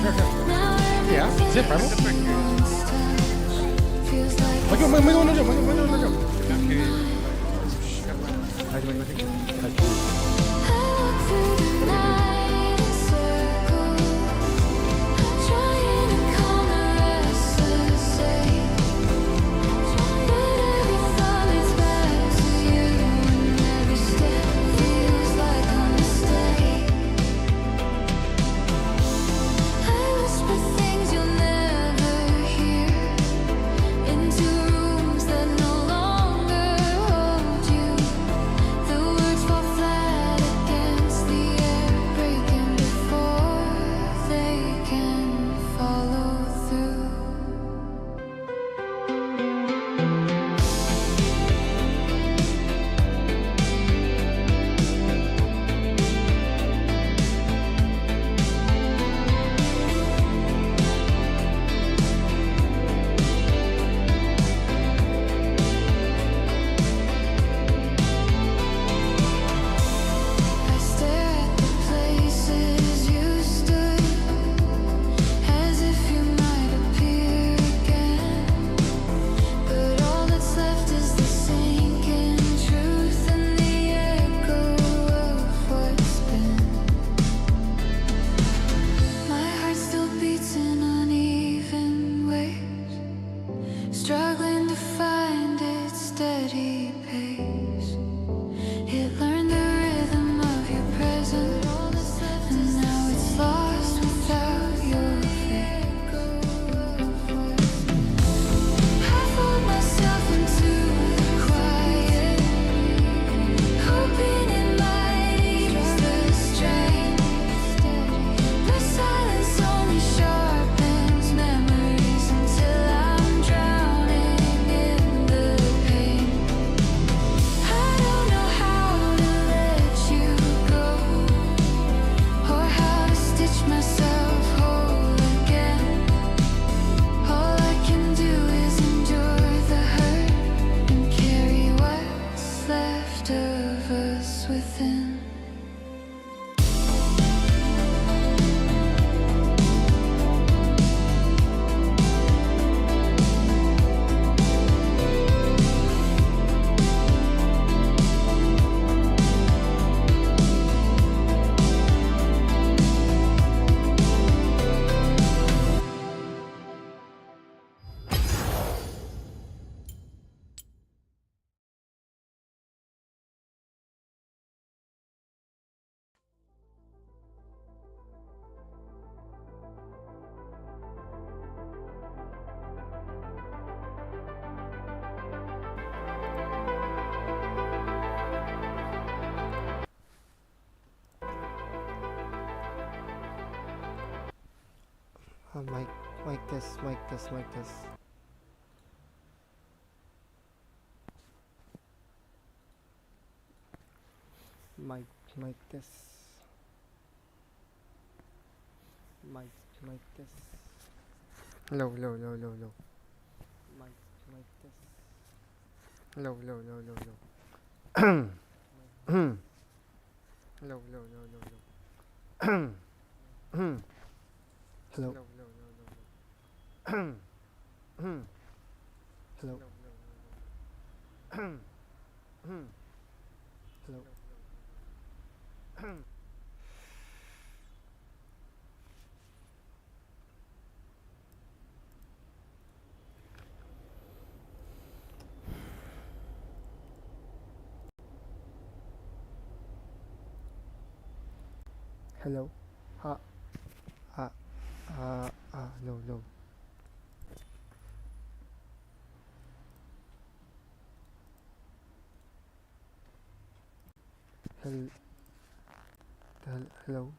Yeah, zip primal. Maju. Struggling to find its steady pace. It learned the rhythm of your presence, and now it's lost without your face. I fold myself into the quiet, hoping it might ease the strain. The silence only sharpens memories until I'm drowning in the pain. I don't know how to let you go, or how to stitch myself whole again. All I can do is endure the hurt and carry what's left of us within. Mic this. Mic this. Mic this. Low. Mic this. Low. Hello. Hello. Hello. Hello. No. Hello.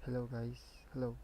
Hello, guys. Hello.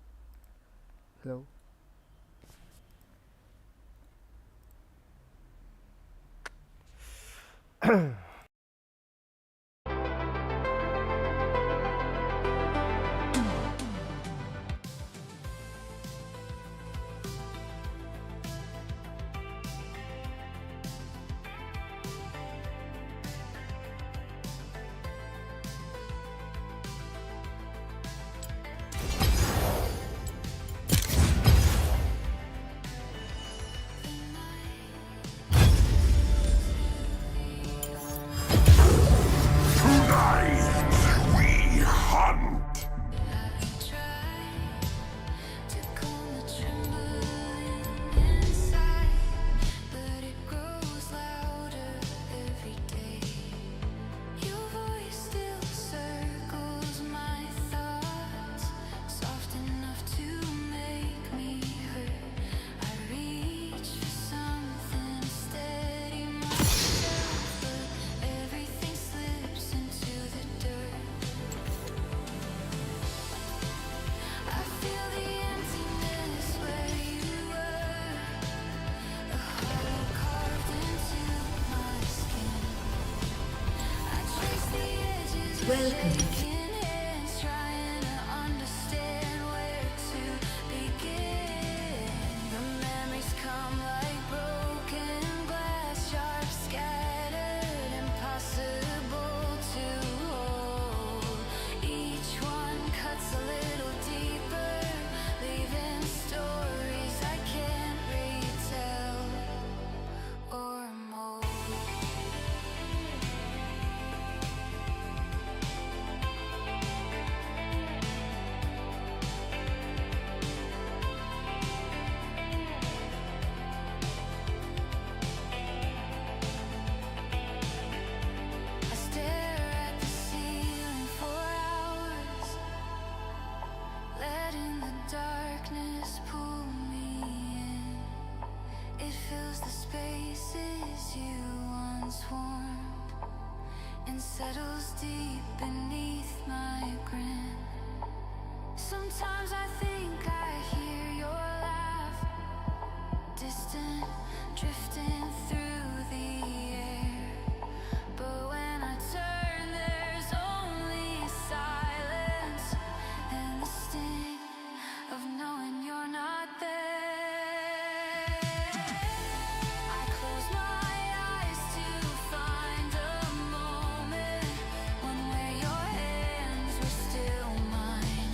Welcome. Shaking hands, trying to understand where to begin. The memories come like broken glass, sharp, scattered, impossible to hold. Each one cuts a little deeper, leaving stories I can't retell or mold. I stare at the ceiling for hours, letting the darkness pull me in. It fills the spaces you once warmed and settles deep beneath my grin. Sometimes I think I hear your laugh, distant, drifting through the air. But when I turn, there's only silence and the sting of knowing you're not there. I close my eyes to find a moment, one where your hands were still mine.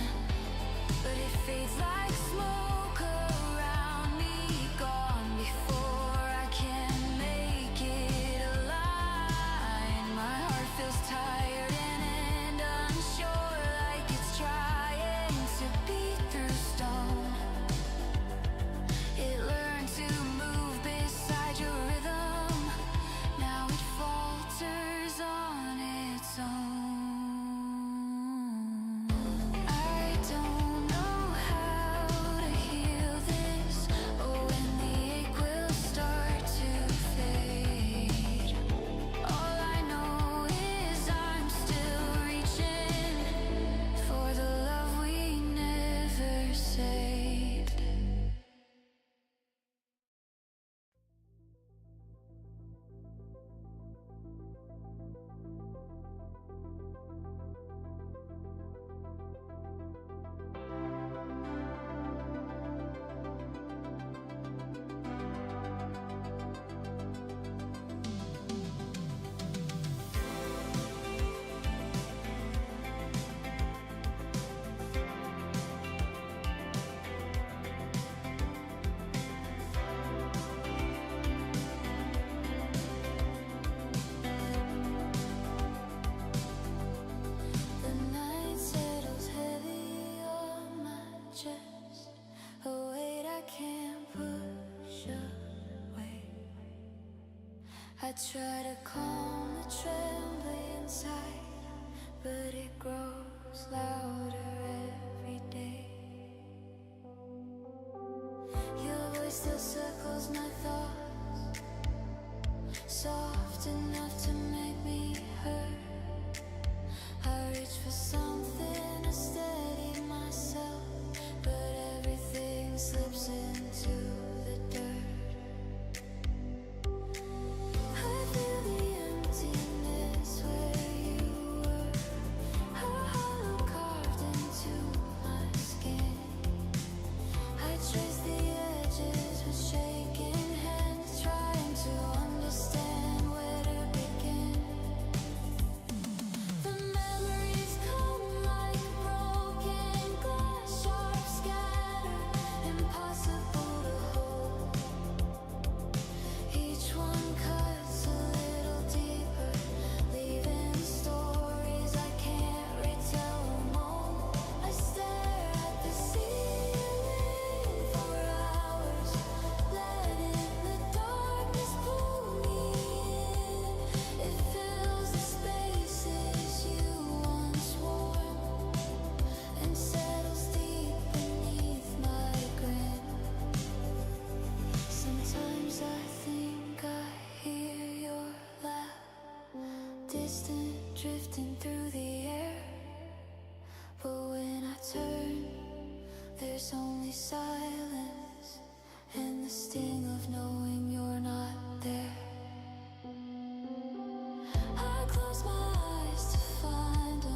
But it fades like smoke around me, gone before I can make it align. My heart feels tired and unsure, like it's trying to beat through stone. It learned to move beside your rhythm, now it falters on its own. I don't know how to heal this, or when the ache will start to fade. All I know is I'm still reaching for the love we never saved. The night settles heavy on my chest, a weight I can't push away. I try to calm the trembling inside, but it grows louder every day. Your voice still circles my thoughts, soft enough to make me hurt. I reach for something to steady myself, but everything slips into the dirt. I feel the emptiness where you were, a hollow carved into my skin. I trace the edges with shaking hands, trying to understand where to begin. The memories come like broken glass, sharp, scattered, impossible to hold. Each one cuts a little deeper, leaving stories I can't retell or mold. I stare at the ceiling for hours, letting the darkness pull me in. It fills the spaces you once warmed and settles deep beneath my grin. Sometimes I think I hear your laugh, distant, drifting through the air. But when I turn, there's only silence and the sting of knowing you're not there. I close my eyes to find a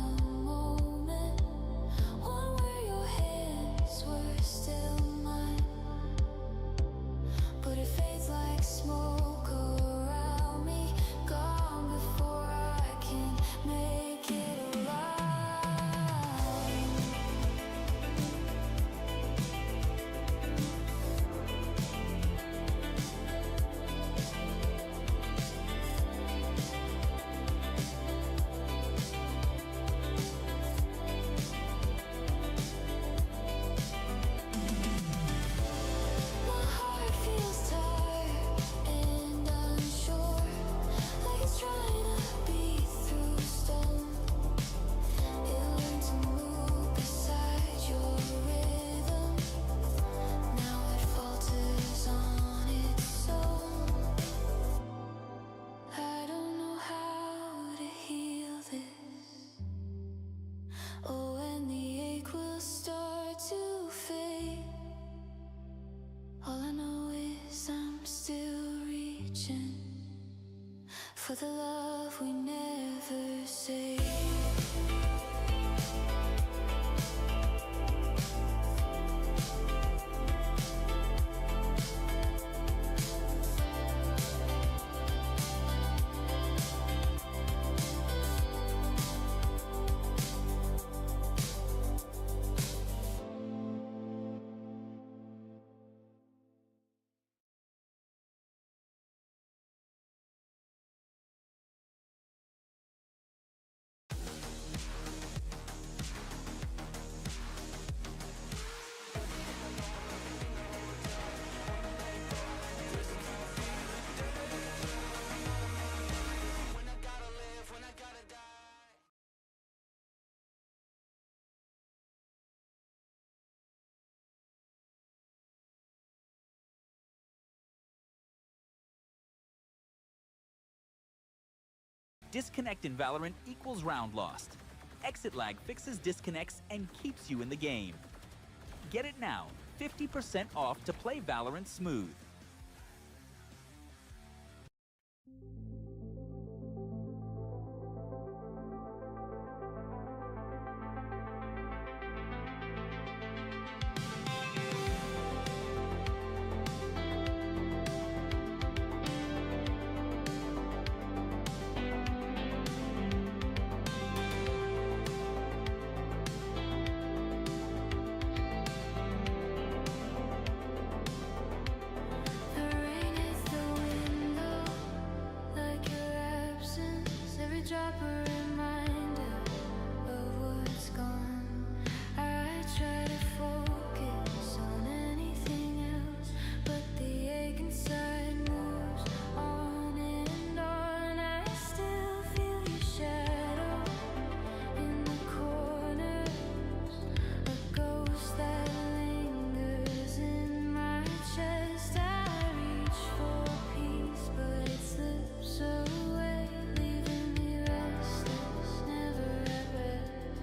Disconnect in Valorant equals round lost. Exit lag fixes disconnects and keeps you in the game. Get it now, 50% off to play Valorant smooth. The rain hits the window like your absence. Every drop a reminder of what's gone. I try to focus on anything else, but the ache inside moves on and on. I still feel your shadow in the corners, a ghost that lingers in my chest. I reach for peace, but it slips away, leaving me restless, never at rest.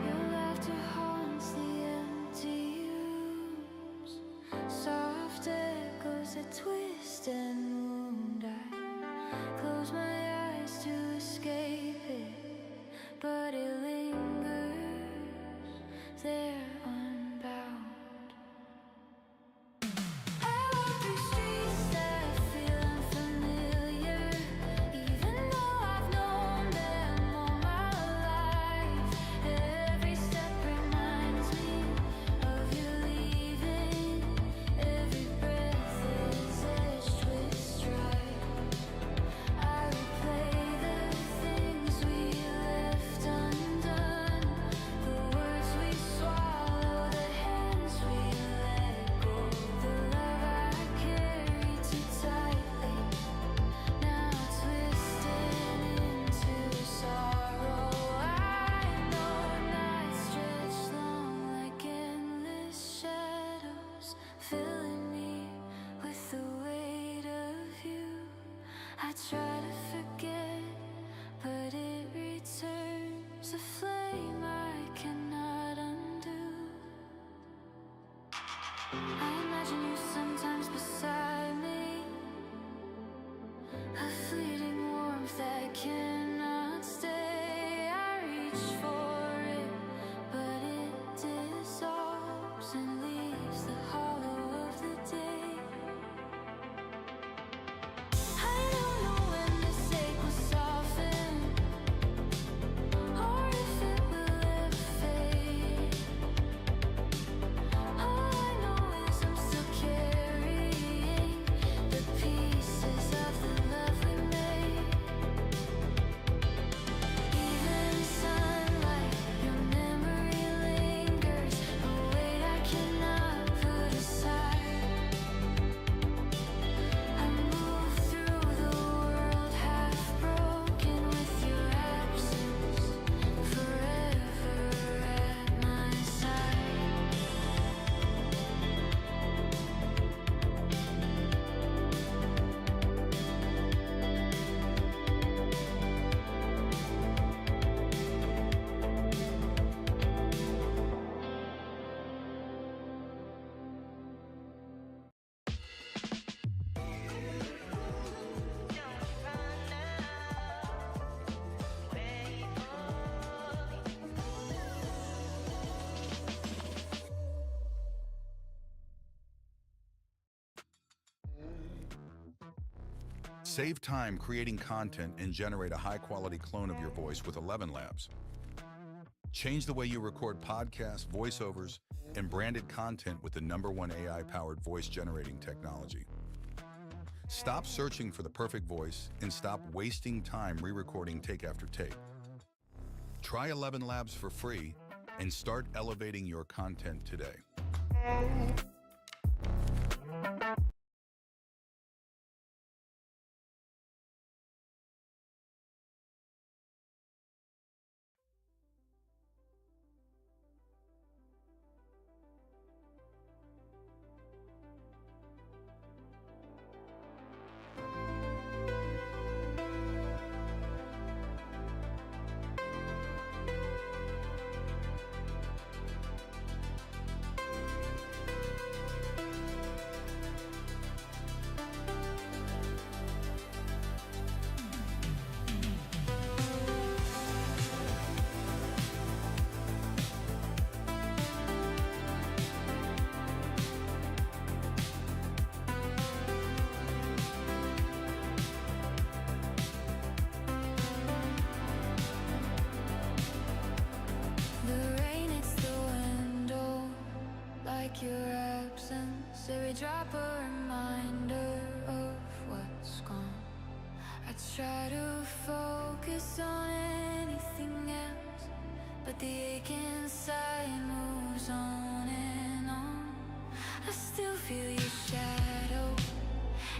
Your laughter haunts the empty rooms, soft echoes that twist and wound. I close my eyes to escape it, but it lingers there unbound. I walk through streets that feel unfamiliar, even though I've known them all my life. Every step reminds me of you leaving. Every breath is etched with strife. I replay the things we left undone, the words we swallow, the hands we let go, the love I carried too tightly, now twisted into sorrow. I know nights stretch long like endless shadows, filling me with the weight of you. I try to forget, but it returns, a flame I cannot undo. I imagine you sometimes beside me, a fleeting warmth that cannot stay. I reach for it, but it dissolves and leaves the hollow of the day. I don't know when this ache will soften, or if it will ever fade. All I know is I'm still carrying the pieces of the love we made. Even in sunlight, your memory lingers, a weight I cannot put aside. I move through the world half broken with your absence, forever at my side. Save time creating content and generate a high-quality clone of your voice with 11 Labs. Change the way you record podcasts, voiceovers, and branded content with the #1 AI-powered voice-generating technology. Stop searching for the perfect voice and stop wasting time re-recording take after take. Try 11 Labs for free and start elevating your content today. every drop a reminder of what's gone. I try to focus on anything else, but the ache inside moves on and on. I still feel your shadow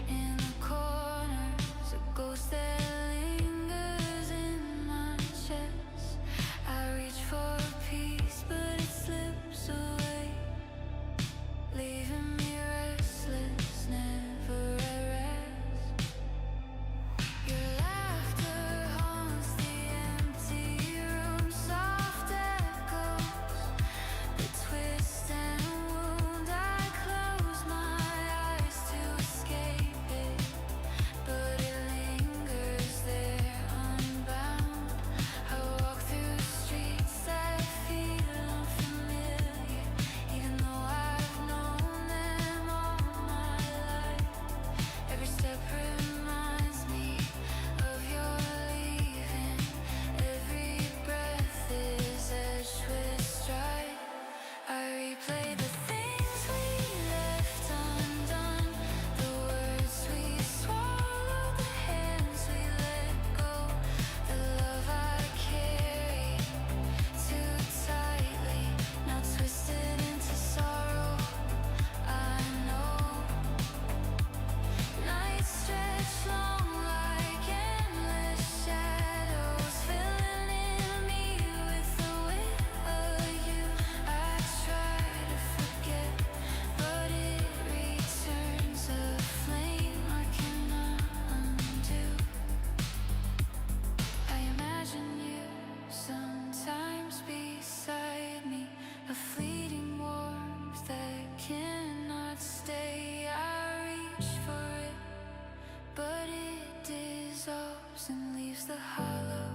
in the corners, a ghost that lingers in my chest. I reach for peace, but it slips away, leaving me restless, never at rest. Your laughter haunts the empty room, soft echoes, the twist and wound. I close my eyes to escape it, but it lingers there unbound. I walk through streets that feel unfamiliar, even though I've known them all my life. Every step reminds me of your leaving. Every breath is edged with strife. I replay the things we left undone, the words we swallowed, the hands we let go, the love I carried too tightly, now twisted into sorrow. I know nights stretch long like endless shadows, filling in me with the weight of you. I try to forget, but it returns, a flame I cannot undo. I imagine you sometimes beside me, a fleeting warmth that cannot stay. I reach for it, but it dissolves and leaves the hollow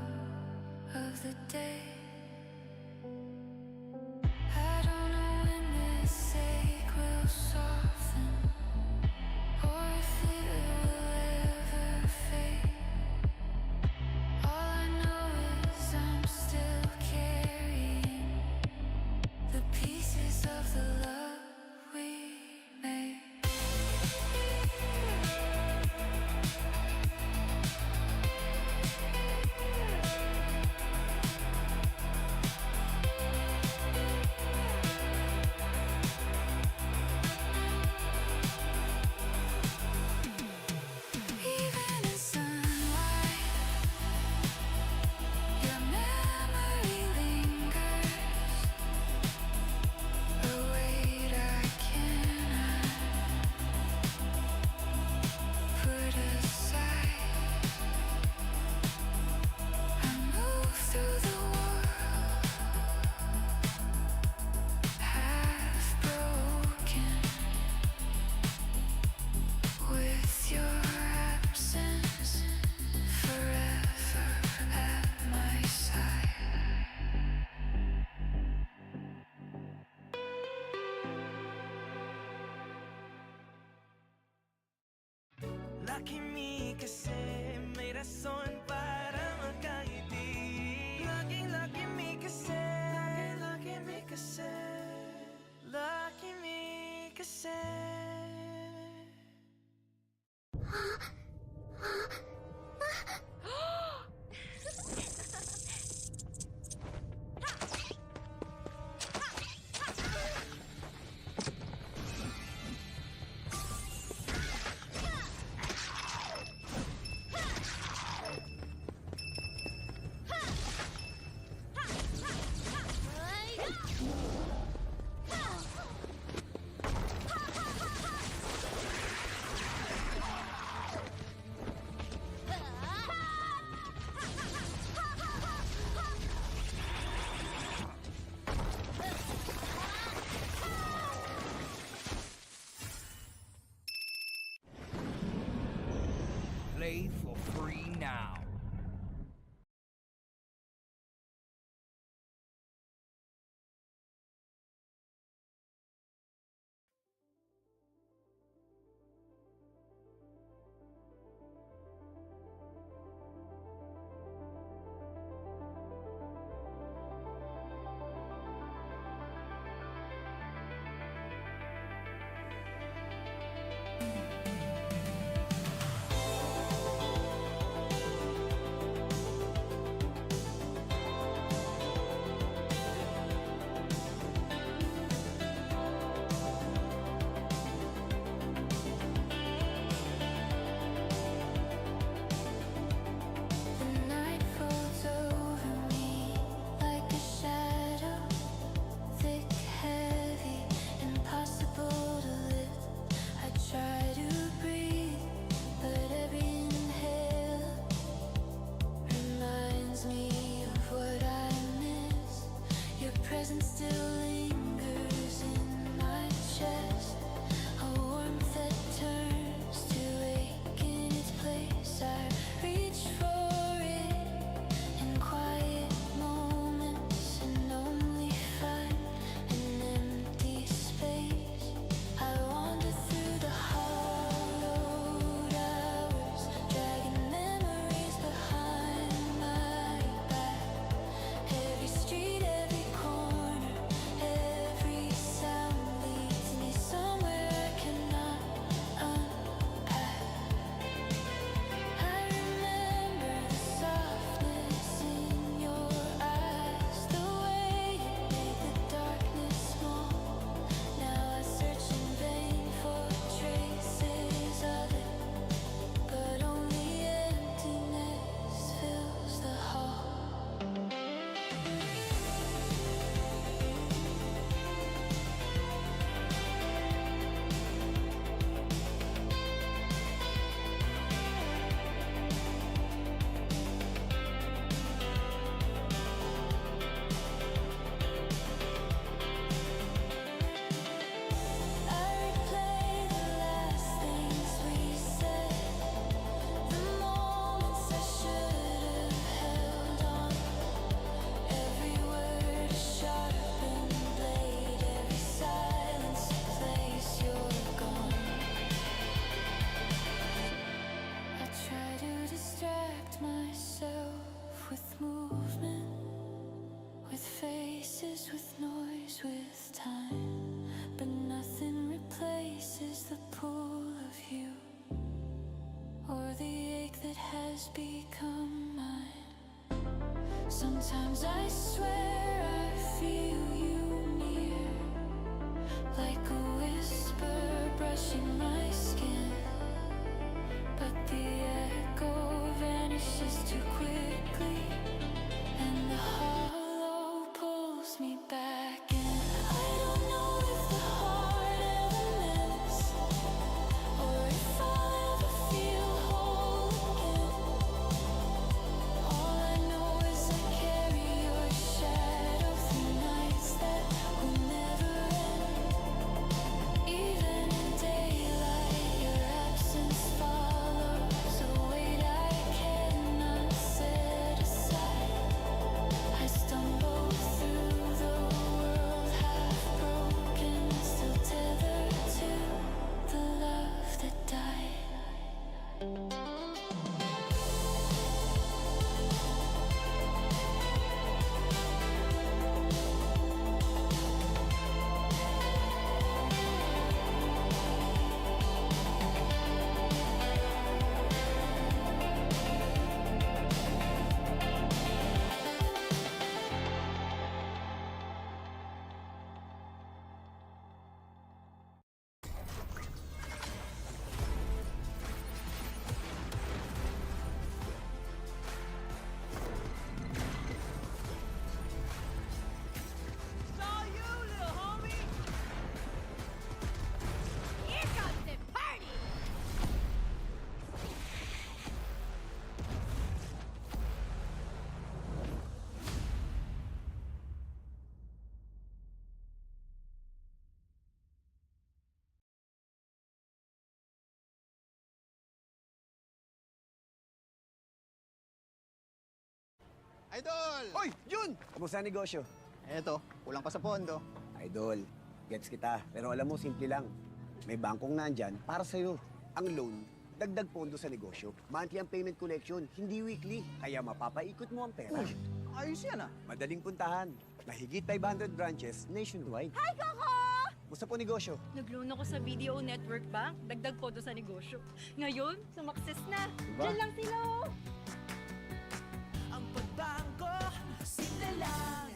of the day. I don't know when this ache will soften, or if it will ever fade. All I know is I'm still carrying the pieces of the love we made. Even in sunlight, your memory lingers, a weight I cannot put aside. I move through the world, half broken, with your absence forever at my side. Lucky me kasi may rason para magkaibig. Lucky me kasi. Lucky me kasi. Lucky me kasi. with noise with time, but nothing replaces the pull of you or the ache that has become mine. Sometimes I swear I feel you near, like a whisper brushing my skin, but the echo vanishes too quickly, and the hollow pulls me back in. I don't know if the heart ever mends, or if I'll ever feel whole again. All I know is I carry your shadow through nights that will never end. Even in daylight, your absence follows a weight I cannot set aside. I stumble through the world half broken, still tethered to the love that died. Saw you, little homie! Here comes the party! Idol! Oy, Jun! Kamusta ang negosyo? Eto, kulang pa sa pondo. Idol, gets kita. Pero alam mo, simple lang. May bangkong nandyan para sa'yo. Ang loan, dagdag pondo sa negosyo. Monthly ang payment collection, hindi weekly. Kaya mapapaikot mo ang pera. Ayos yan ah. Madaling puntahan. Mahigit 500 branches nationwide. Hi, Coco! Musta po negosyo? Nag-loan ako sa BDO Network Bank, dagdag po doon sa negosyo. Ngayon, sumakses na. Diba? Diyan lang sila. Oh. Ang pagbago, simple lang.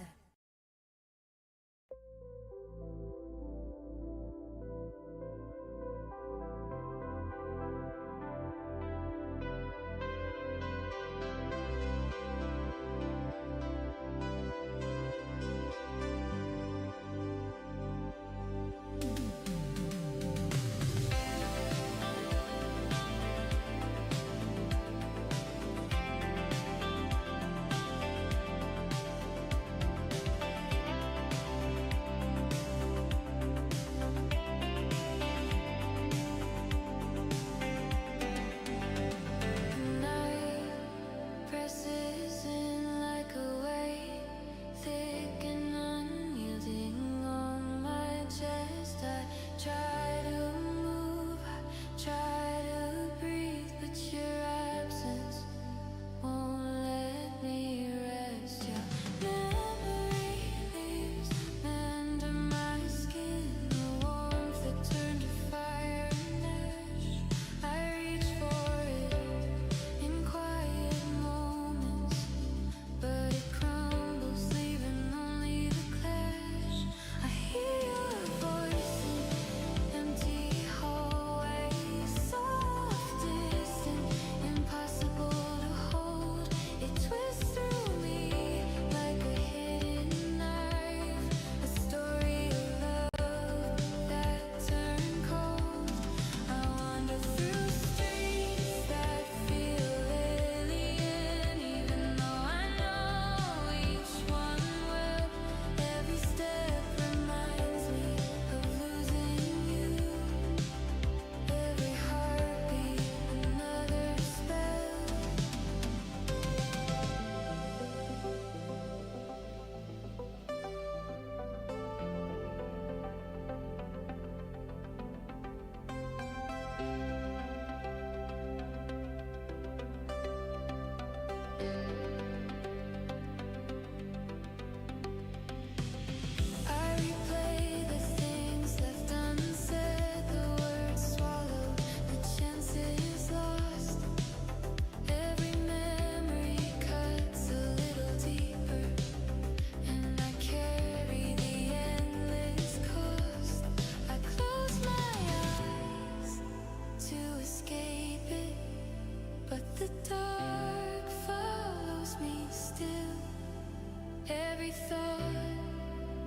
Every thought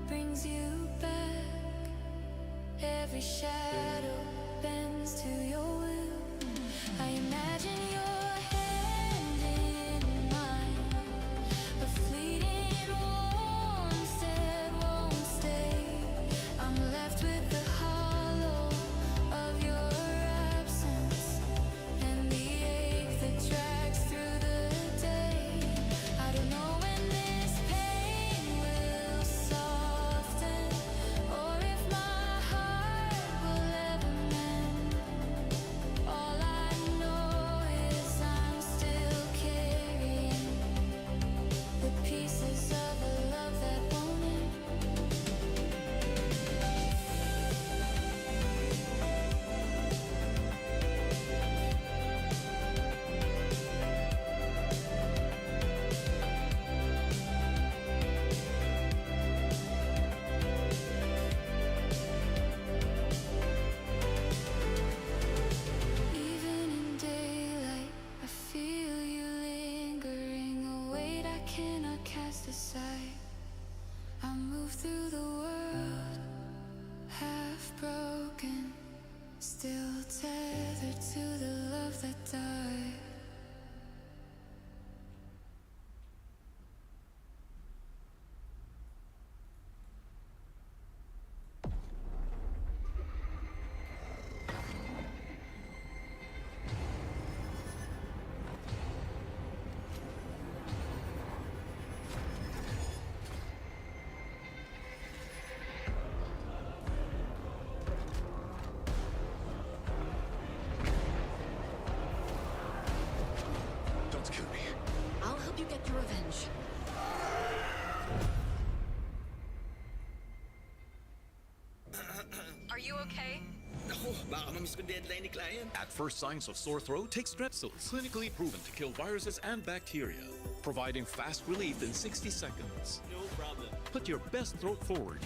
brings you back. Every shadow bends to your will. I imagine your hand in mine, a fleeting warmth that won't stay. I'm left with the hollow of your absence and the ache that drags through the day. I don't know when this pain will soften, or if my heart will ever mend. All I know is I'm still carrying the pieces of a love that won't end. Even in daylight, I feel you lingering, a weight I cannot cast aside. I move through the world, half broken, still tethered to the love that died. Don't kill me. I'll help you get your revenge. Are you okay? Ako, baka mamiss ko deadline ni client. At first signs of sore throat, take strepsils, clinically proven to kill viruses and bacteria, providing fast relief in 60 seconds. No problem. Put your best throat forward.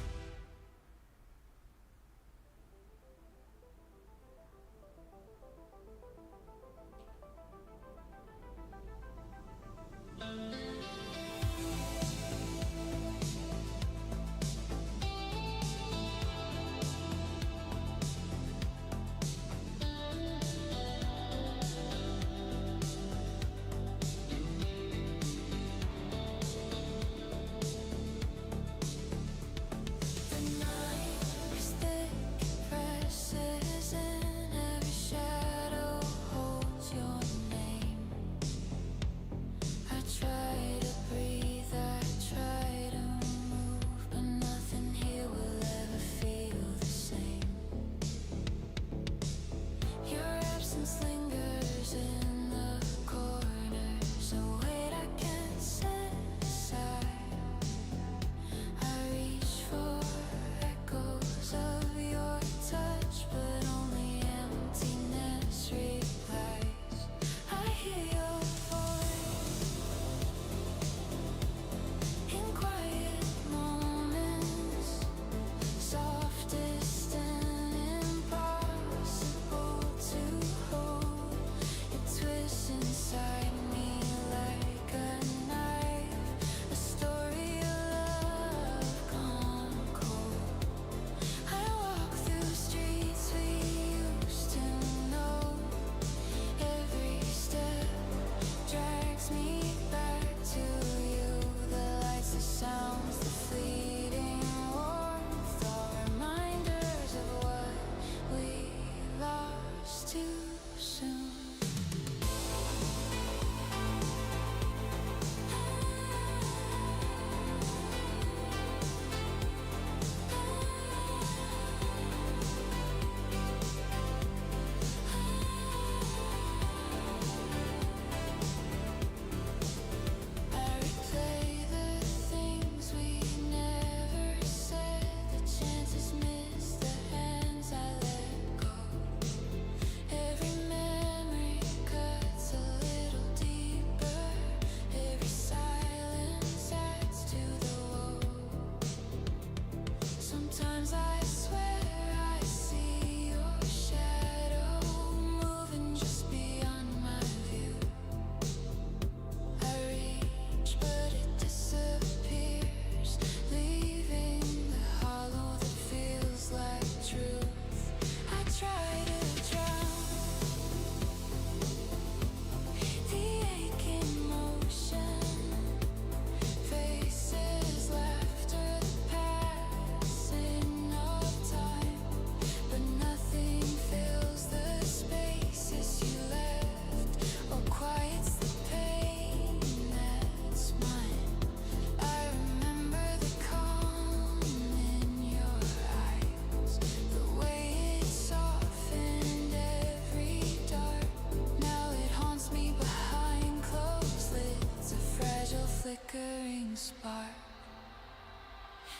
spark.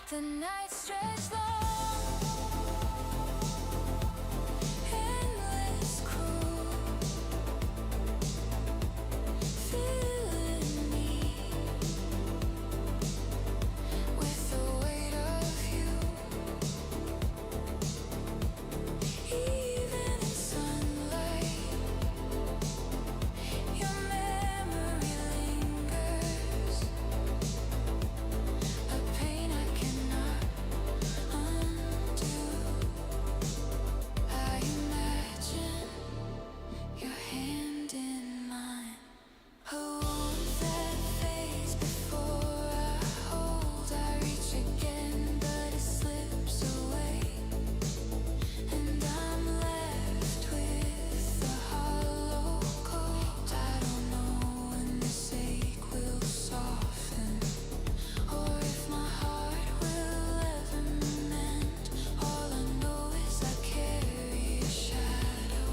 The night stretched long, endless cool, filling me with the weight of you. Even in sunlight, your memory lingers, a pain I cannot undo. I imagine your hand in mine, a warmth that fades before I hold. I reach again, but it slips away, and I'm left with the hollow cold. I don't know when this ache will soften, or if my heart will ever mend. All I know is I carry a shadow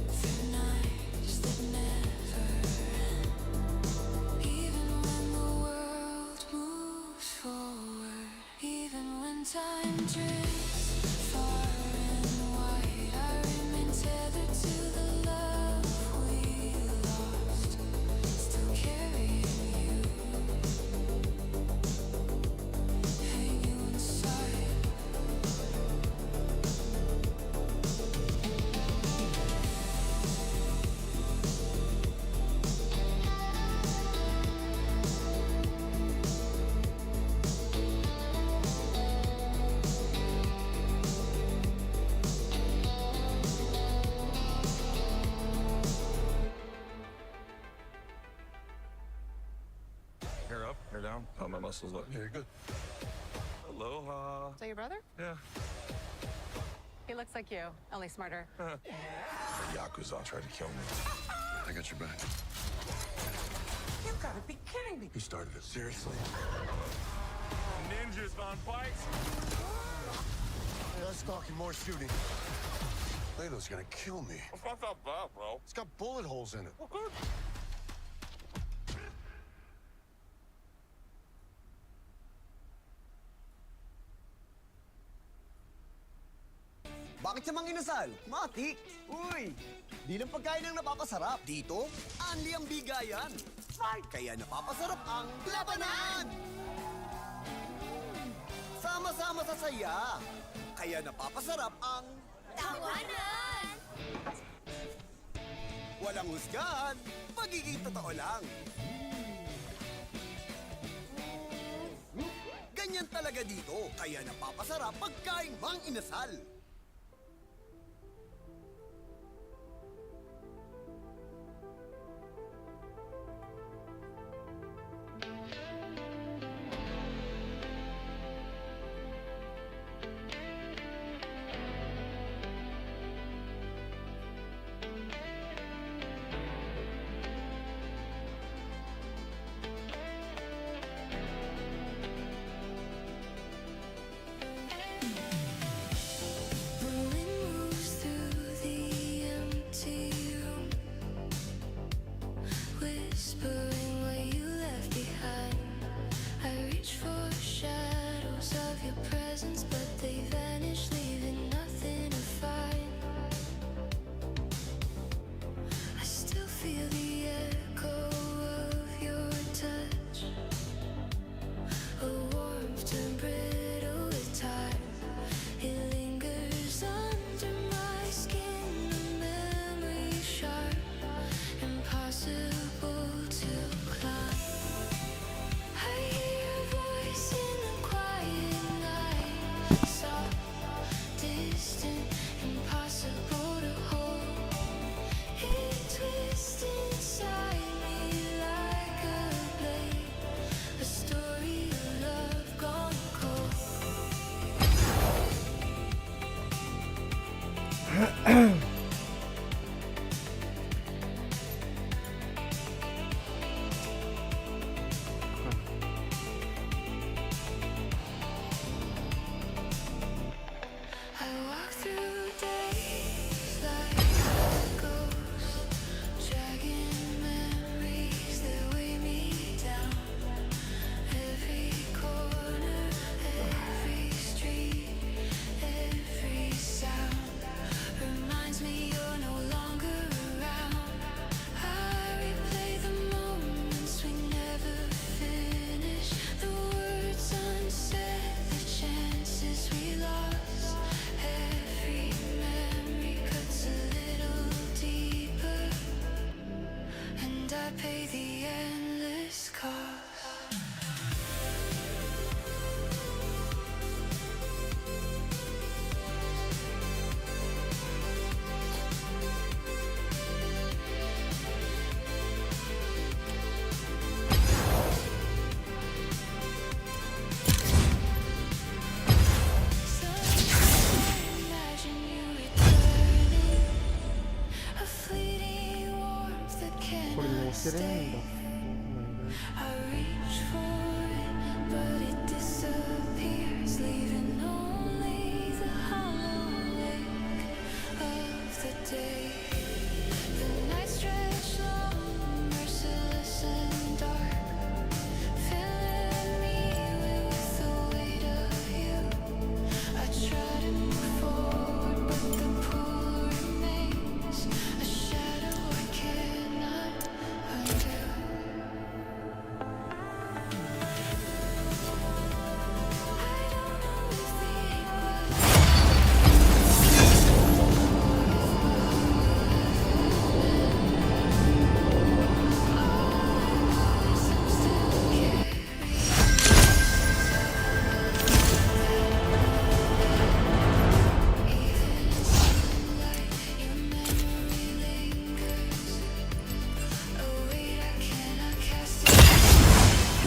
through nights that never end. Even when the world moves forward, even when time drifts far and wide, I remain tethered to the love we lost, still carrying you, hang you inside. Hair up, hair down. How my muscles look. Very good. Aloha. Is that your brother? Yeah. He looks like you, only smarter. Yakuza tried to kill me. I got your back. You gotta be kidding me. He started it. Seriously. Ninjas on bikes. Let's talking more shooting. Lalo's gonna kill me. It's not that bad, bro. It's got bullet holes in it. Well, good. Bakit siya mang inasal? Matik! Uy! Di lang pagkain ang napapasarap. Dito, anli ang bigayan. Kaya napapasarap ang labanan! Sama-sama sa saya. Kaya napapasarap ang Tawanan! walang husgahan. Pagiging totoo lang. Ganyan talaga dito. Kaya napapasarap pagkain mang inasal.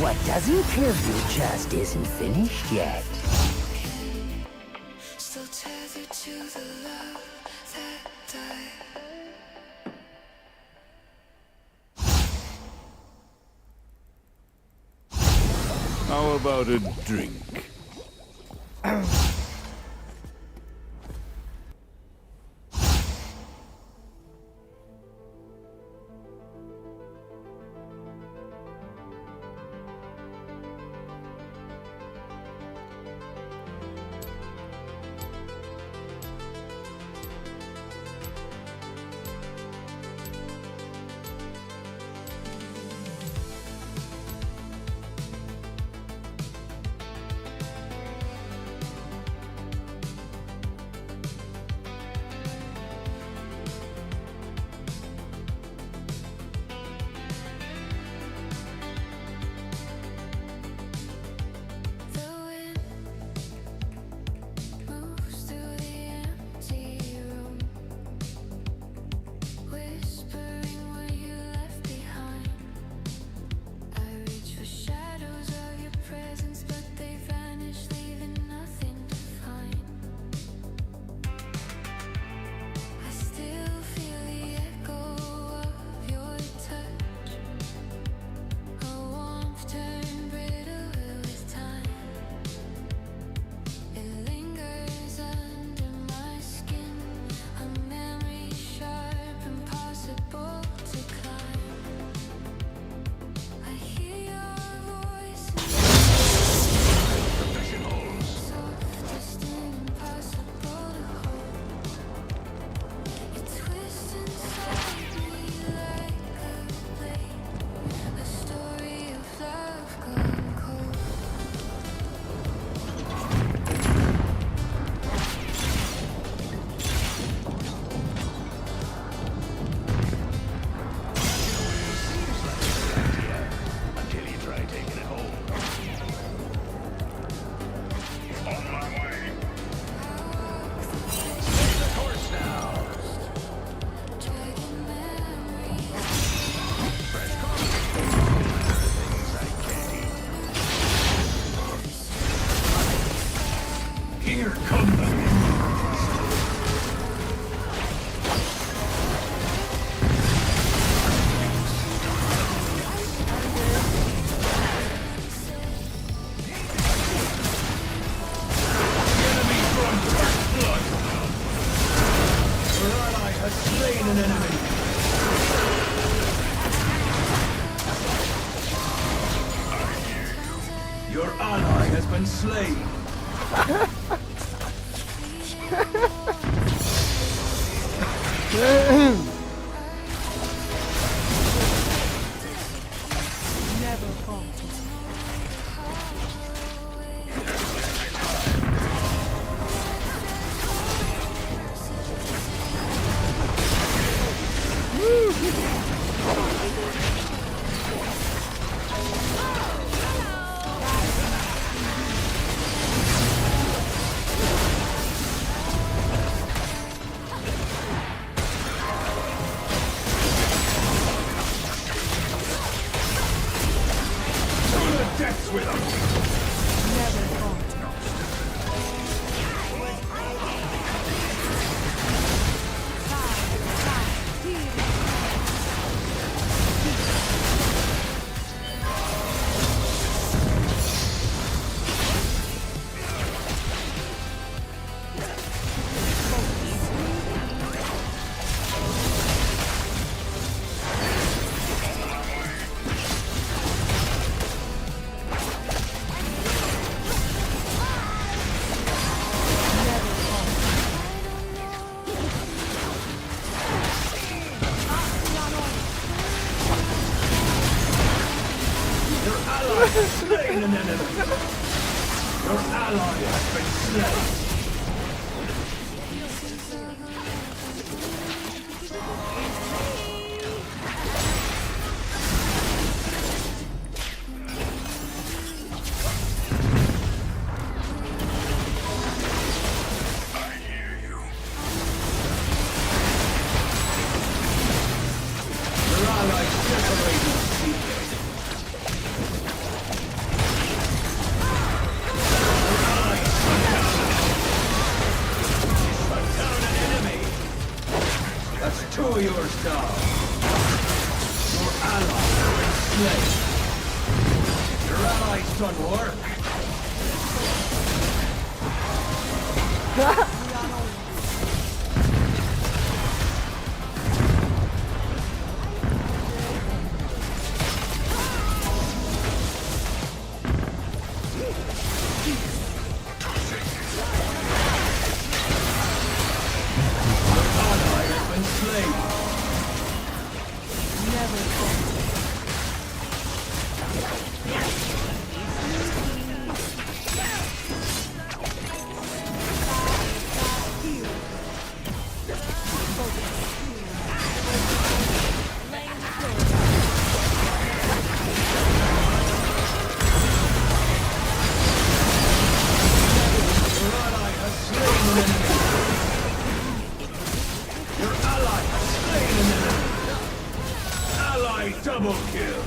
What doesn't kill you just isn't finished yet. Still tethered to the love that died. How about a drink? The wind moves through the empty room, whispering what you left behind. I reach for shadows of your presence, but they vanish, leaving nothing to find. I still feel the echo of your touch, a warmth turned brittle with time. It lingers under my skin, a memory sharp, impossible to climb. I hear your voice soft, distant, impossible to hold. You twist inside me like a blade, a story of love gone cold. Until you try taking it home. On my way. Stay the course now. Dragging memories, Fresh coffee. Things I can't eat. Here come the enemy from first blood. Your ally has slain an enemy. Your ally has been slain. To the depths with them. Your ally has slain an enemy. Your ally has been slain. Your ally separated secret. yourself. Your allies are enslaved. Your allies done work. Double kill!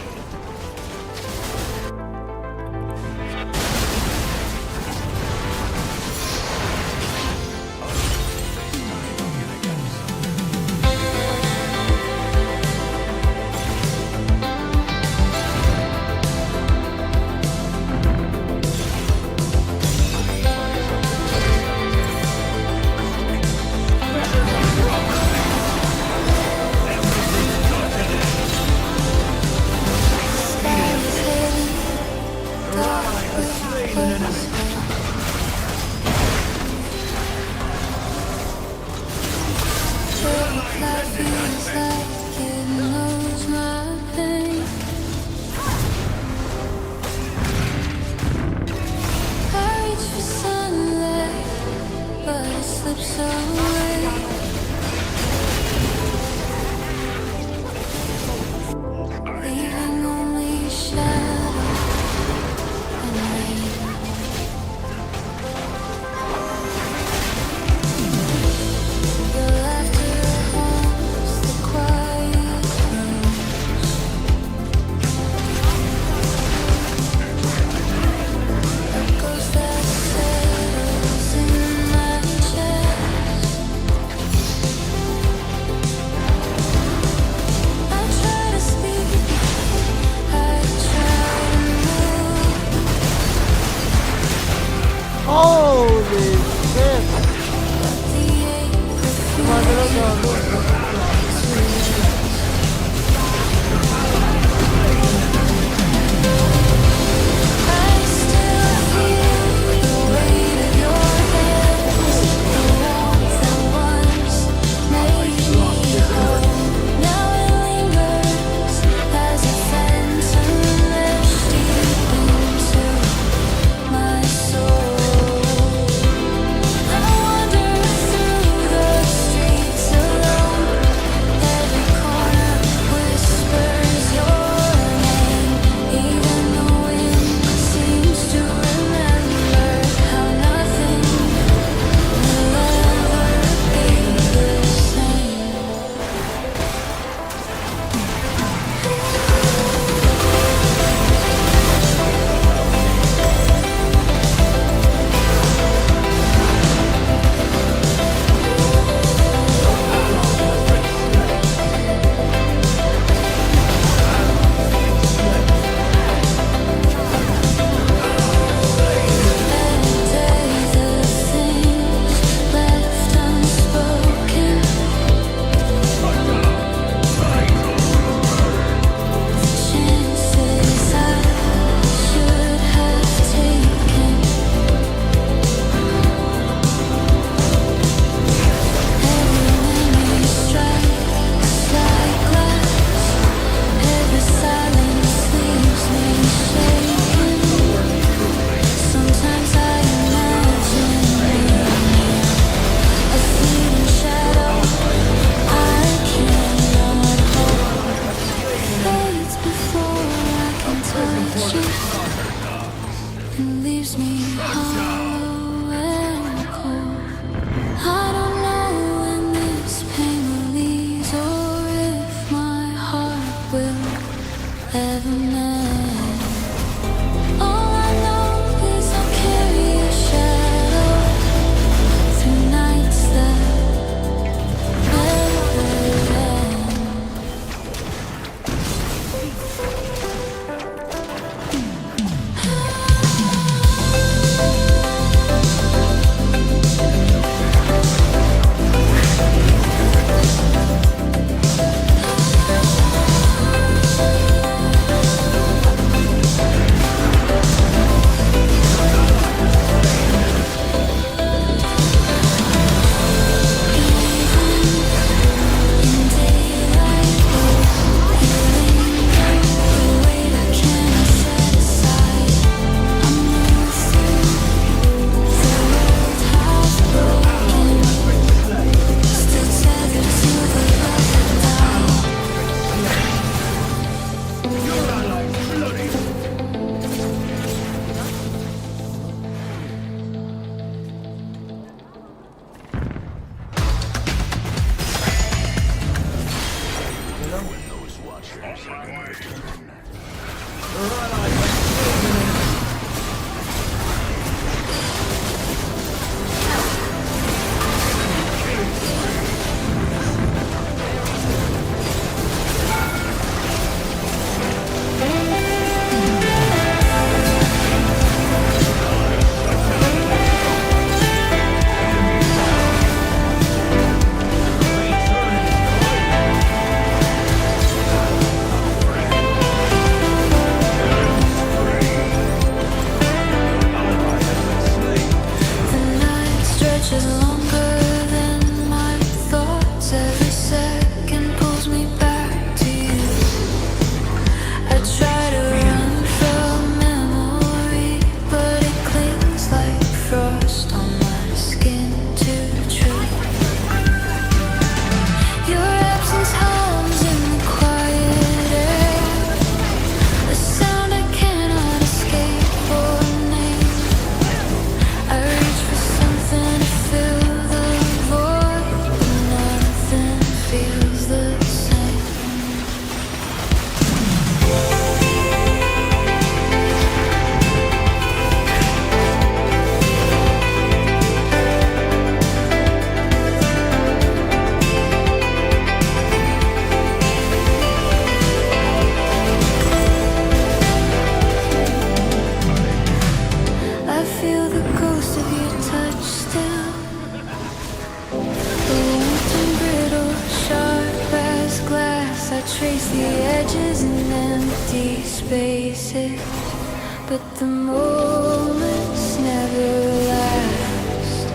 but the moments never last.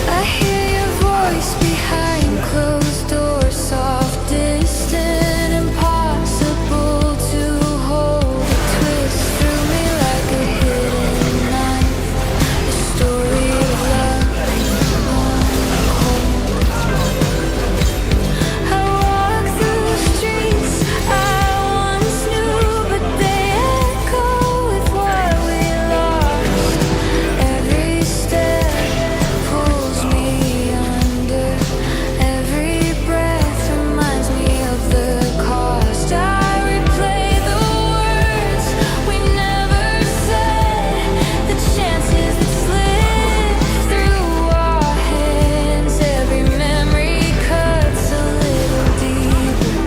I hear your voice behind closed doors, soft, distant, impossible to hold. It twists through me like a hidden knife, a story of love untold. I walk through the streets I once knew, but they echo with what we lost. Every step pulls me under, every breath reminds me of the cost. I replay the words we never said, the chances that slip through our hands. Every memory cuts a little deeper,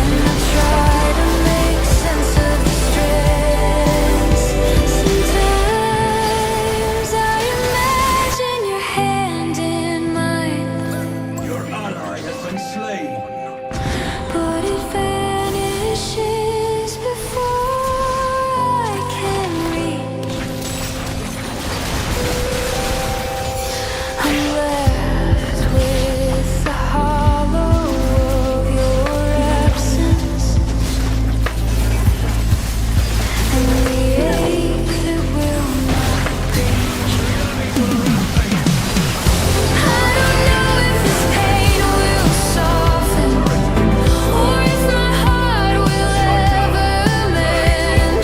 and I try to make sense of the strands. Sometimes I imagine your hand in mine, Your ally has been slain. but it vanishes before I can reach. I'm left with the hollow of your absence and the ache that will not reach. I don't know if this pain will soften, or if my heart will ever mend.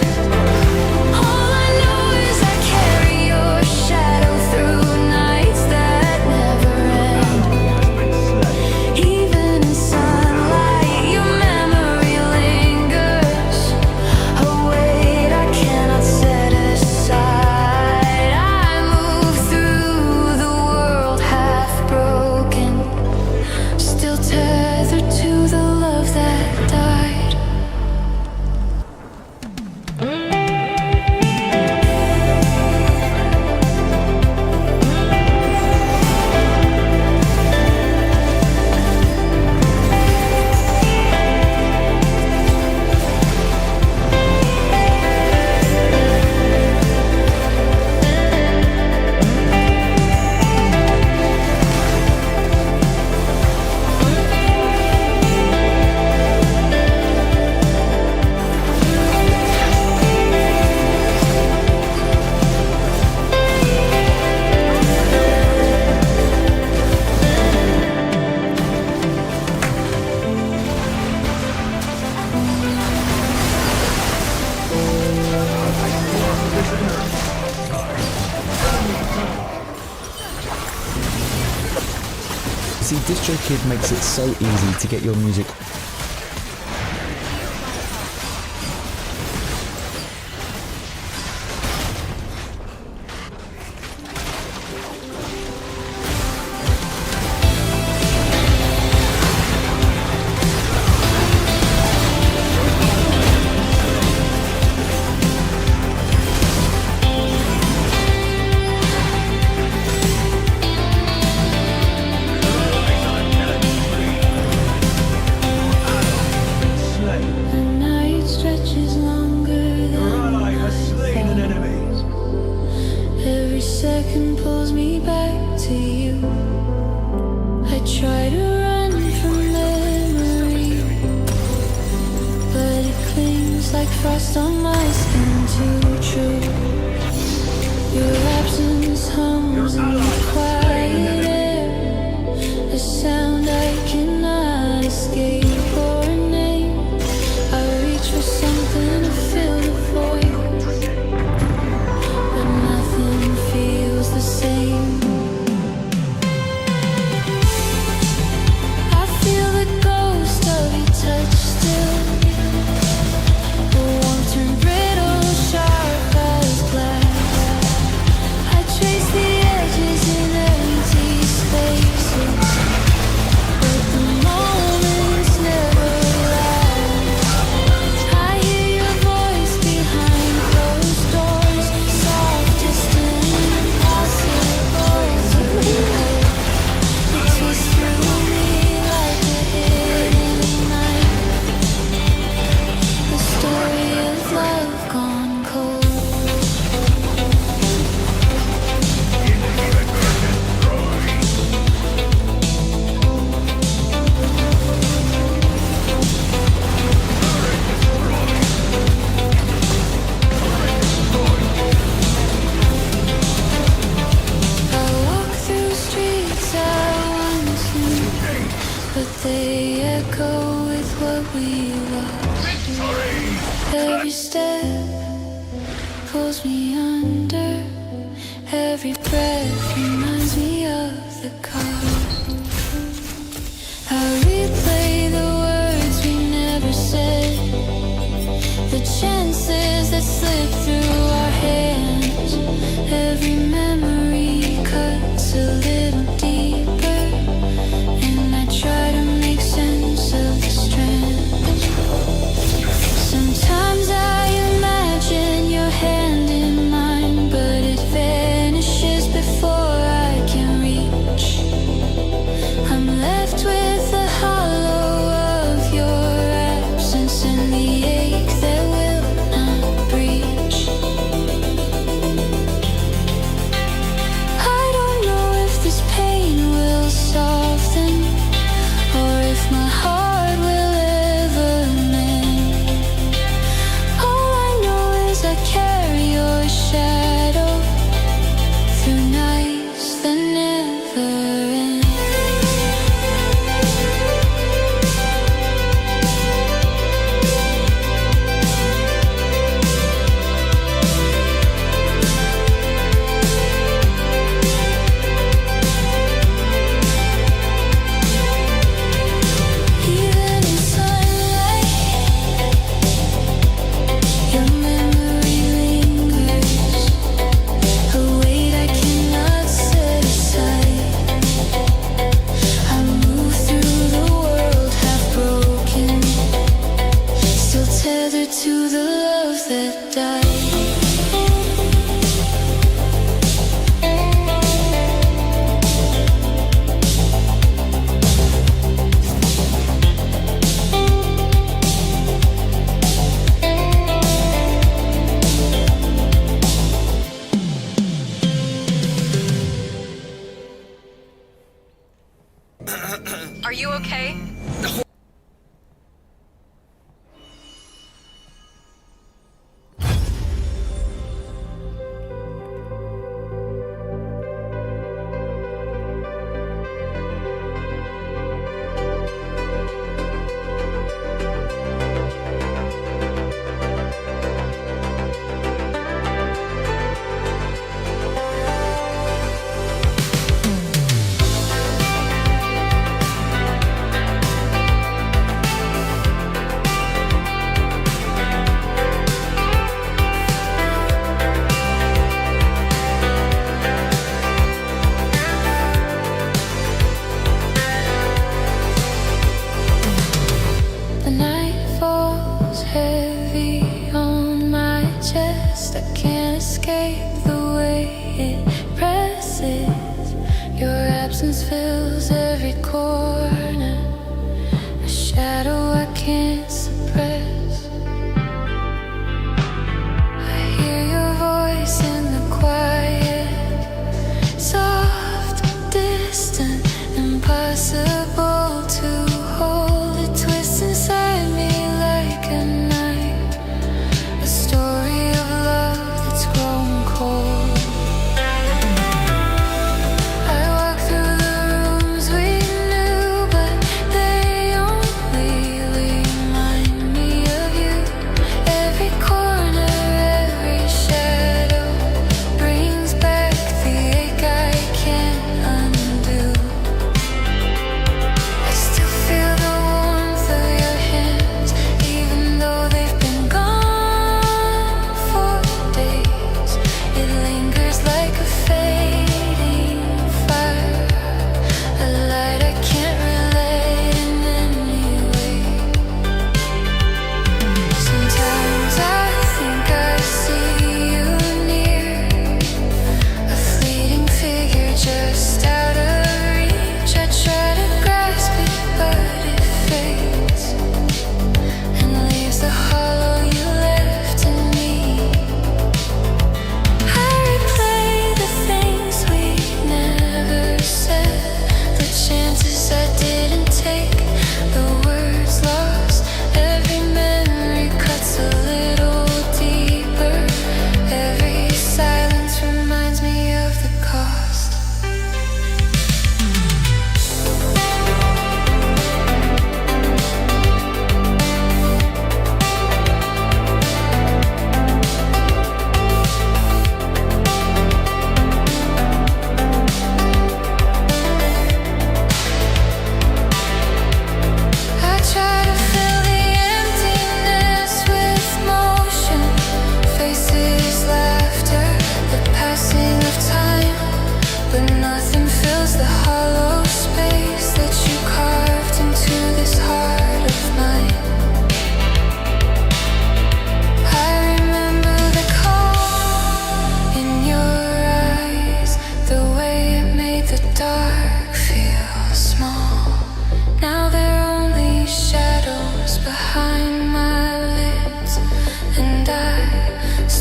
All I know is I carry your shadow through nights that never end. Even in sunlight, your memory lingers, a weight I cannot set aside. I move through the world half broken, still tethered to the love that died. See, DistroKid makes it so easy to get your music The night stretches longer than I thought. Every second pulls me back to you. I try to run from memory, but it clings like frost on my skin, too true. Your absence hums in the quiet air, a sound I cannot escape or name. I reach for something to fill the void, but nothing feels the same. I feel the ghost of your touch still, the warmth turned brittle, sharp as glass. I trace the edges in Every step pulls me under. Every breath reminds me of the code. I replay the words we never said, the chances that slip through our hands. Every memory cuts a little deeper, and I try to make sense of the strands. Sometimes I imagine your hand in mine, but it vanishes before I can reach. I'm left with the hollow of your absence and the ache that will not breach. I don't know if this pain will soften, or if my heart will ever mend. All I know is I carry your shadow through nights that never end. Even in sunlight, your memory lingers, a weight I cannot set aside. I move through the world half broken, still tethered to the love that died. Are you okay? The night falls heavy on my chest. I can't escape the way it presses. Your absence fills every corner, a shadow I can't suppress. I hear your voice in the quiet, soft, distant, impossible to hold. It twists inside me like a knife, a story of love that's grown cold. I walk through the rooms we knew,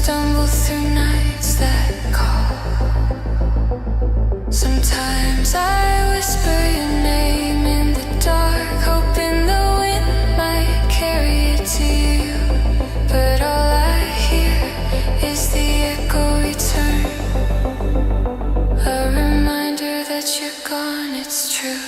stumble through nights that call. Sometimes I whisper your name in the dark, hoping the wind might carry it to you. But all I hear is the echo return, a reminder that you're gone, it's true.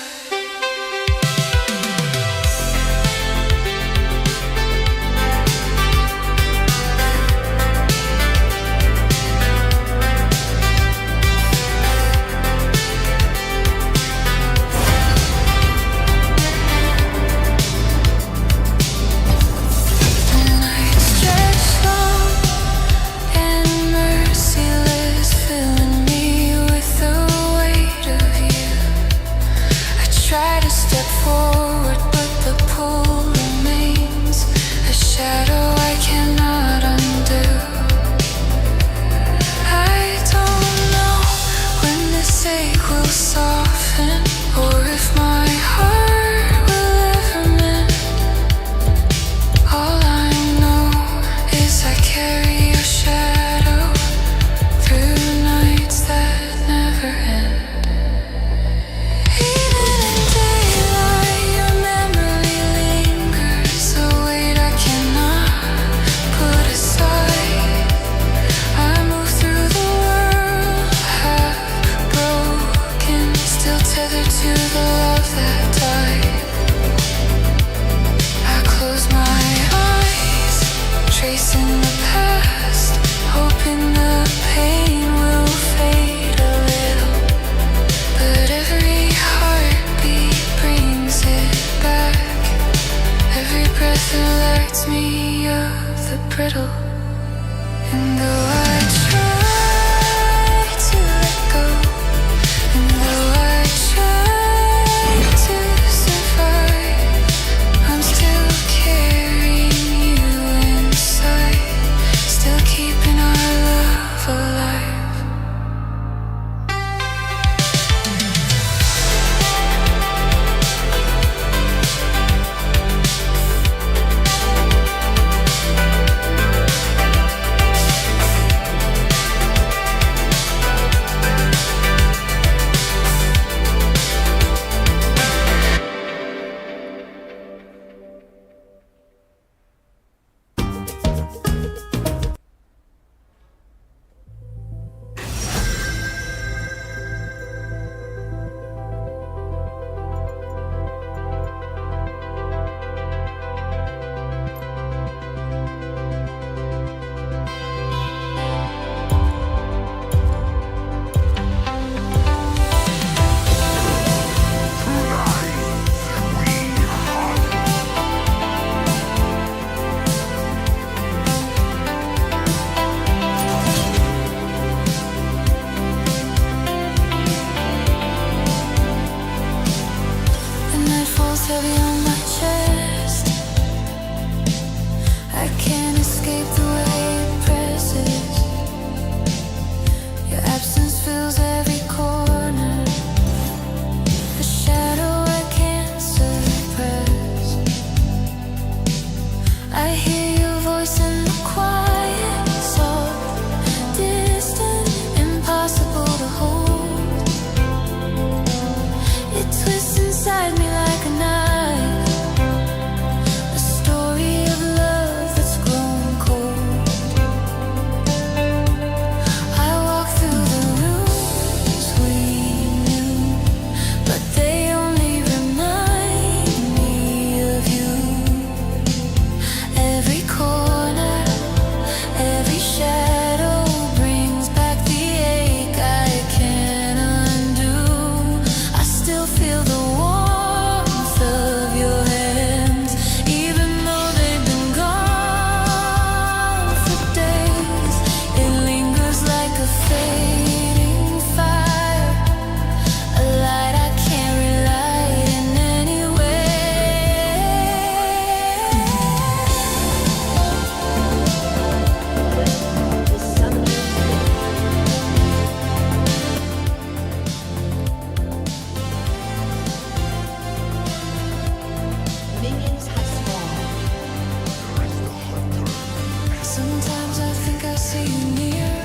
see you near,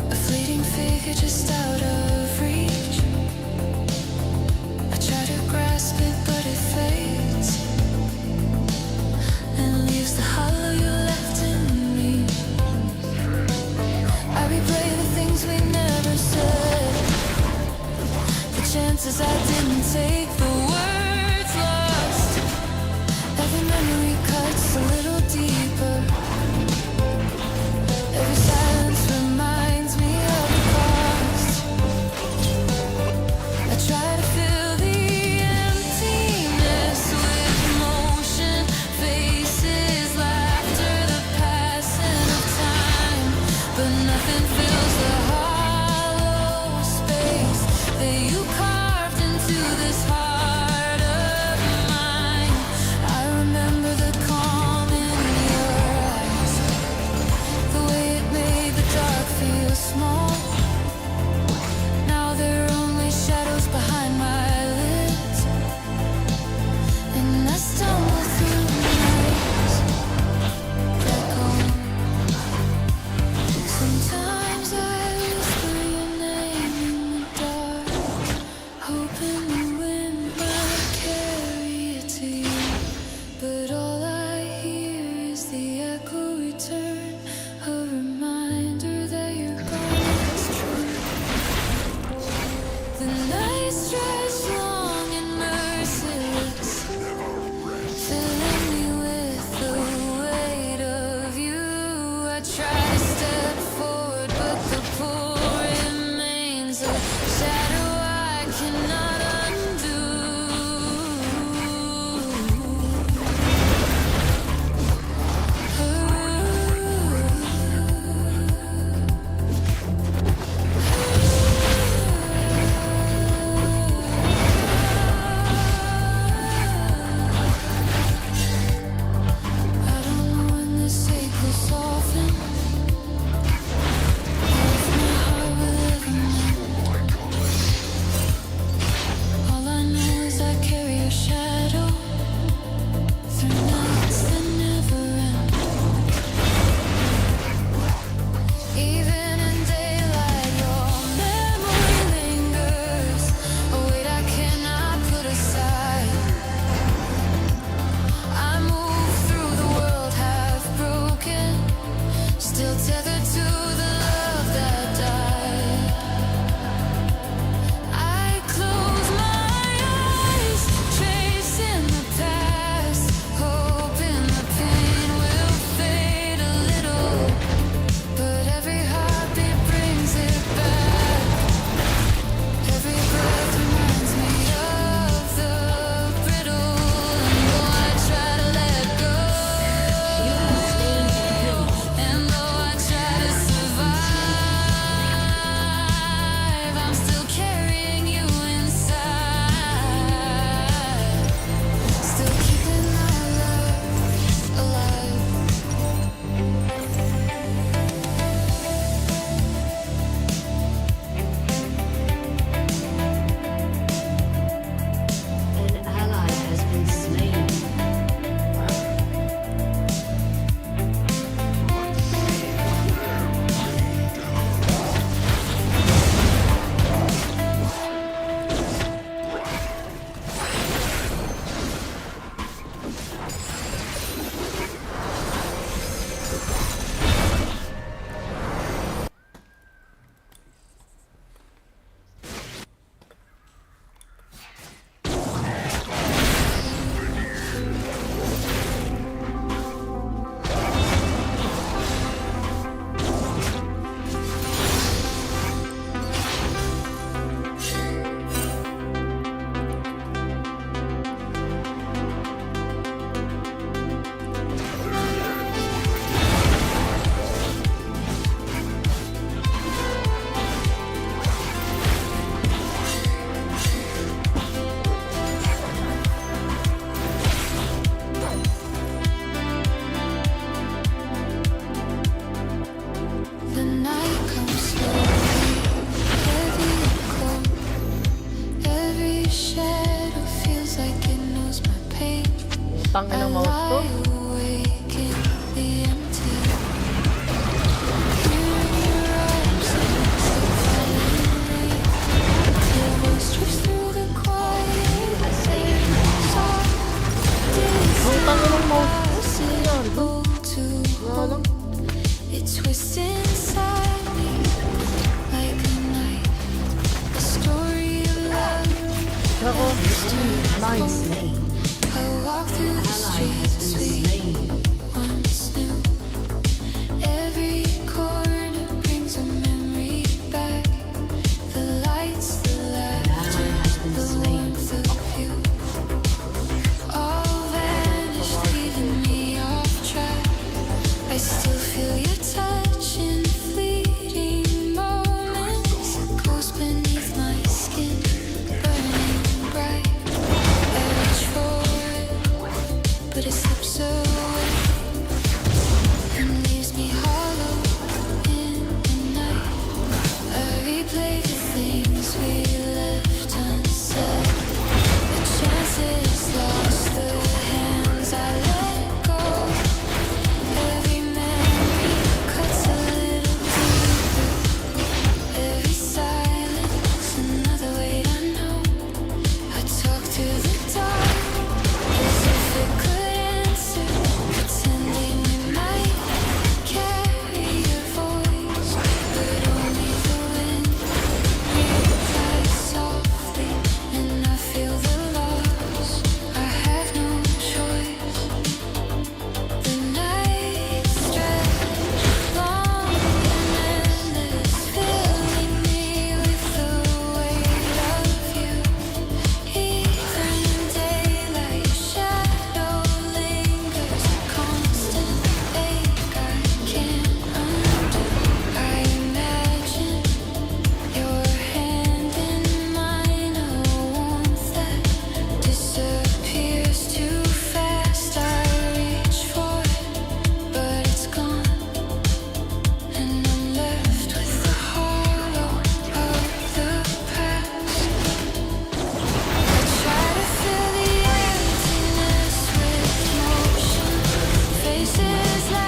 a fleeting figure just out of reach. I try to grasp it, but it fades and leaves the hollow you left in me. I replay the things we never said, the chances I didn't take, the words lost. Every memory cuts a little deeper.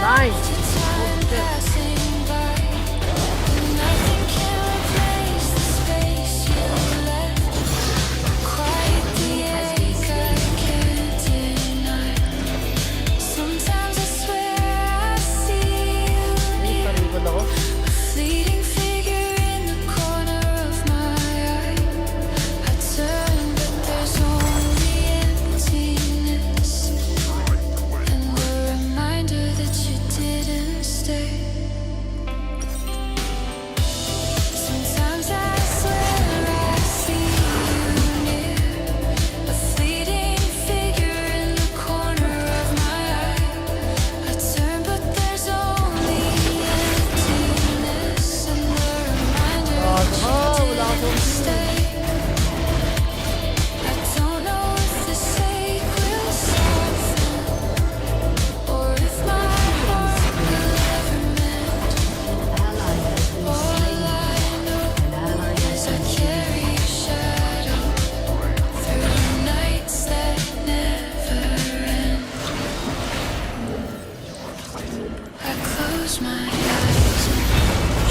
Nice. Time passing by, and nothing can replace the space you left. Quiet the ache I can't deny. Sometimes I swear I see you near, a fleeting figure in the corner of my eye. I turn, but there's only emptiness, and the reminder that you didn't stay. Sometimes I swear I see you near, a fleeting figure in the corner of my eye. I turn, but there's only emptiness, and the reminder that you didn't stay. I don't know if this ache will soften, or if my heart will ever mend. All I know is I carry a shadow through nights that never end. I close my eyes and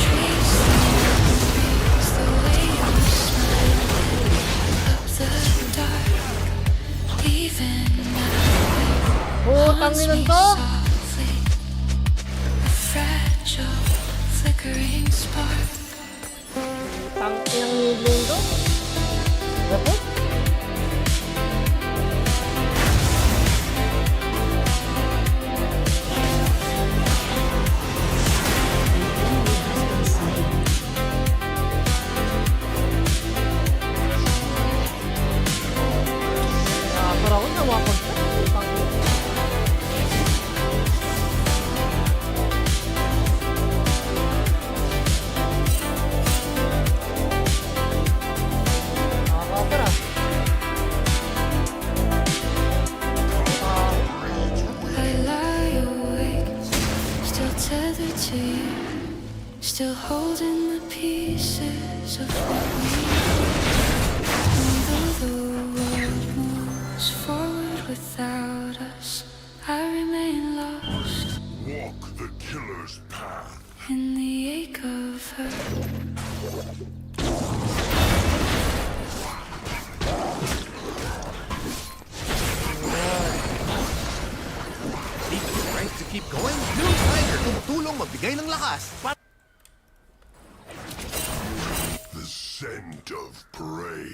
trace the memories, the way you smile up the dark. Even now, haunts me softly, a fragile, flickering spark. I lie awake, still tethered to you, still holding the pieces of what we are. And though the world moves forward without us, I remain lost Walk the killer's path. in the ache of hurt. Need the strength to keep going? New Tiger, tumutulong magbigay ng lakas. The scent of prey.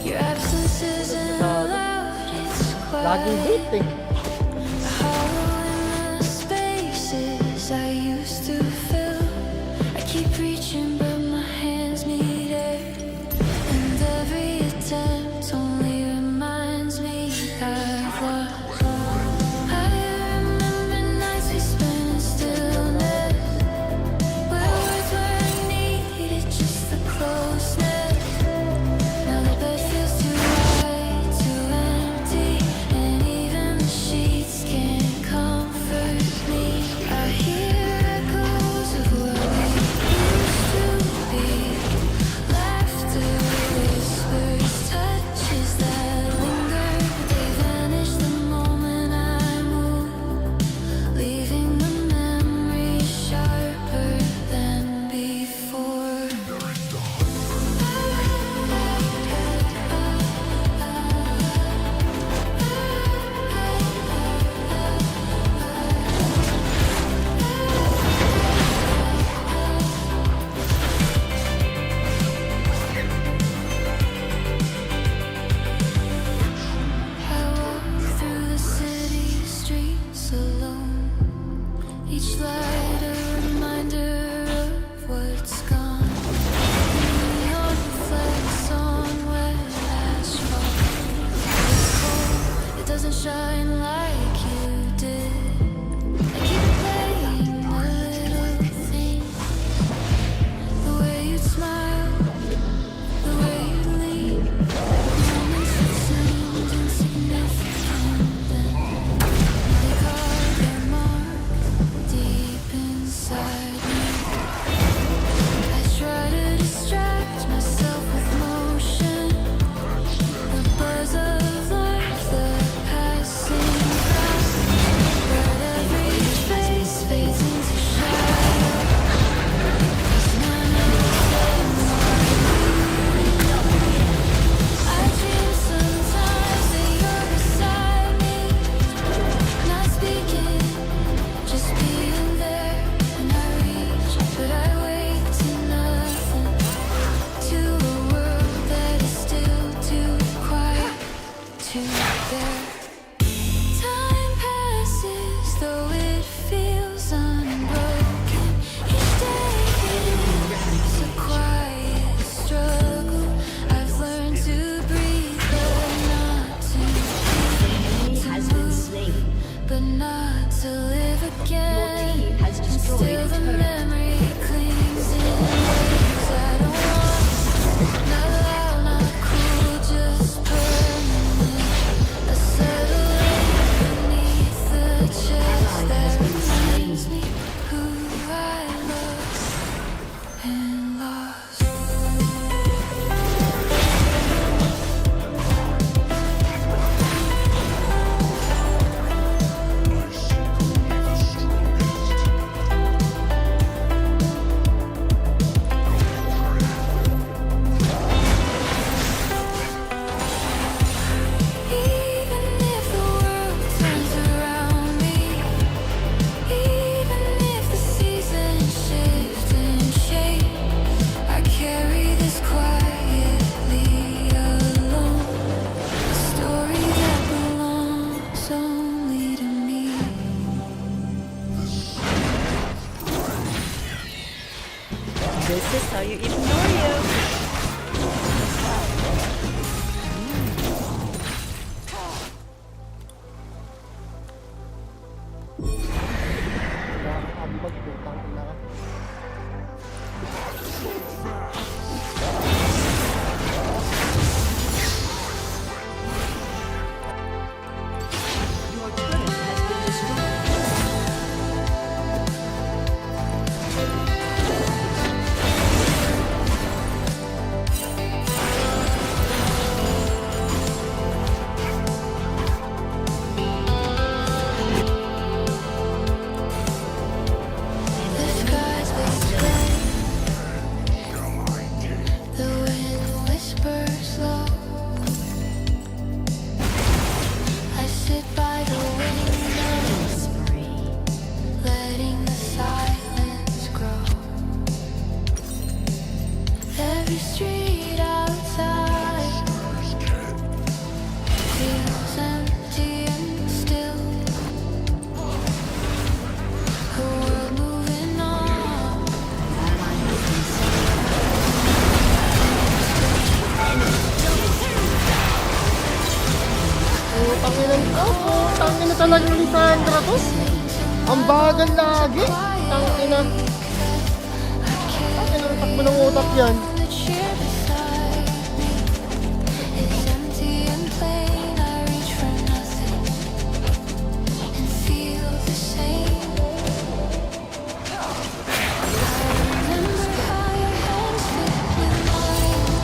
Your absence isn't allowed, it's quiet. Hollow in the spaces I used to fill. I keep reaching, but my hands need air, and every attempt only reminds me I've lost. I remember nights we spent in stillness, where words weren't needed, just the closeness. Now the bed feels too light, too empty, and even the The street outside feels empty and still. The world moving on. Tanginan ko. Tangina talaga yung Lisandra to. Ang bagal lagi. Tangina. Tangina ang takbo ng utak yan. The chair beside me is empty and plain. I reach for nothing and feel the same. I remember how your hands fit with mine.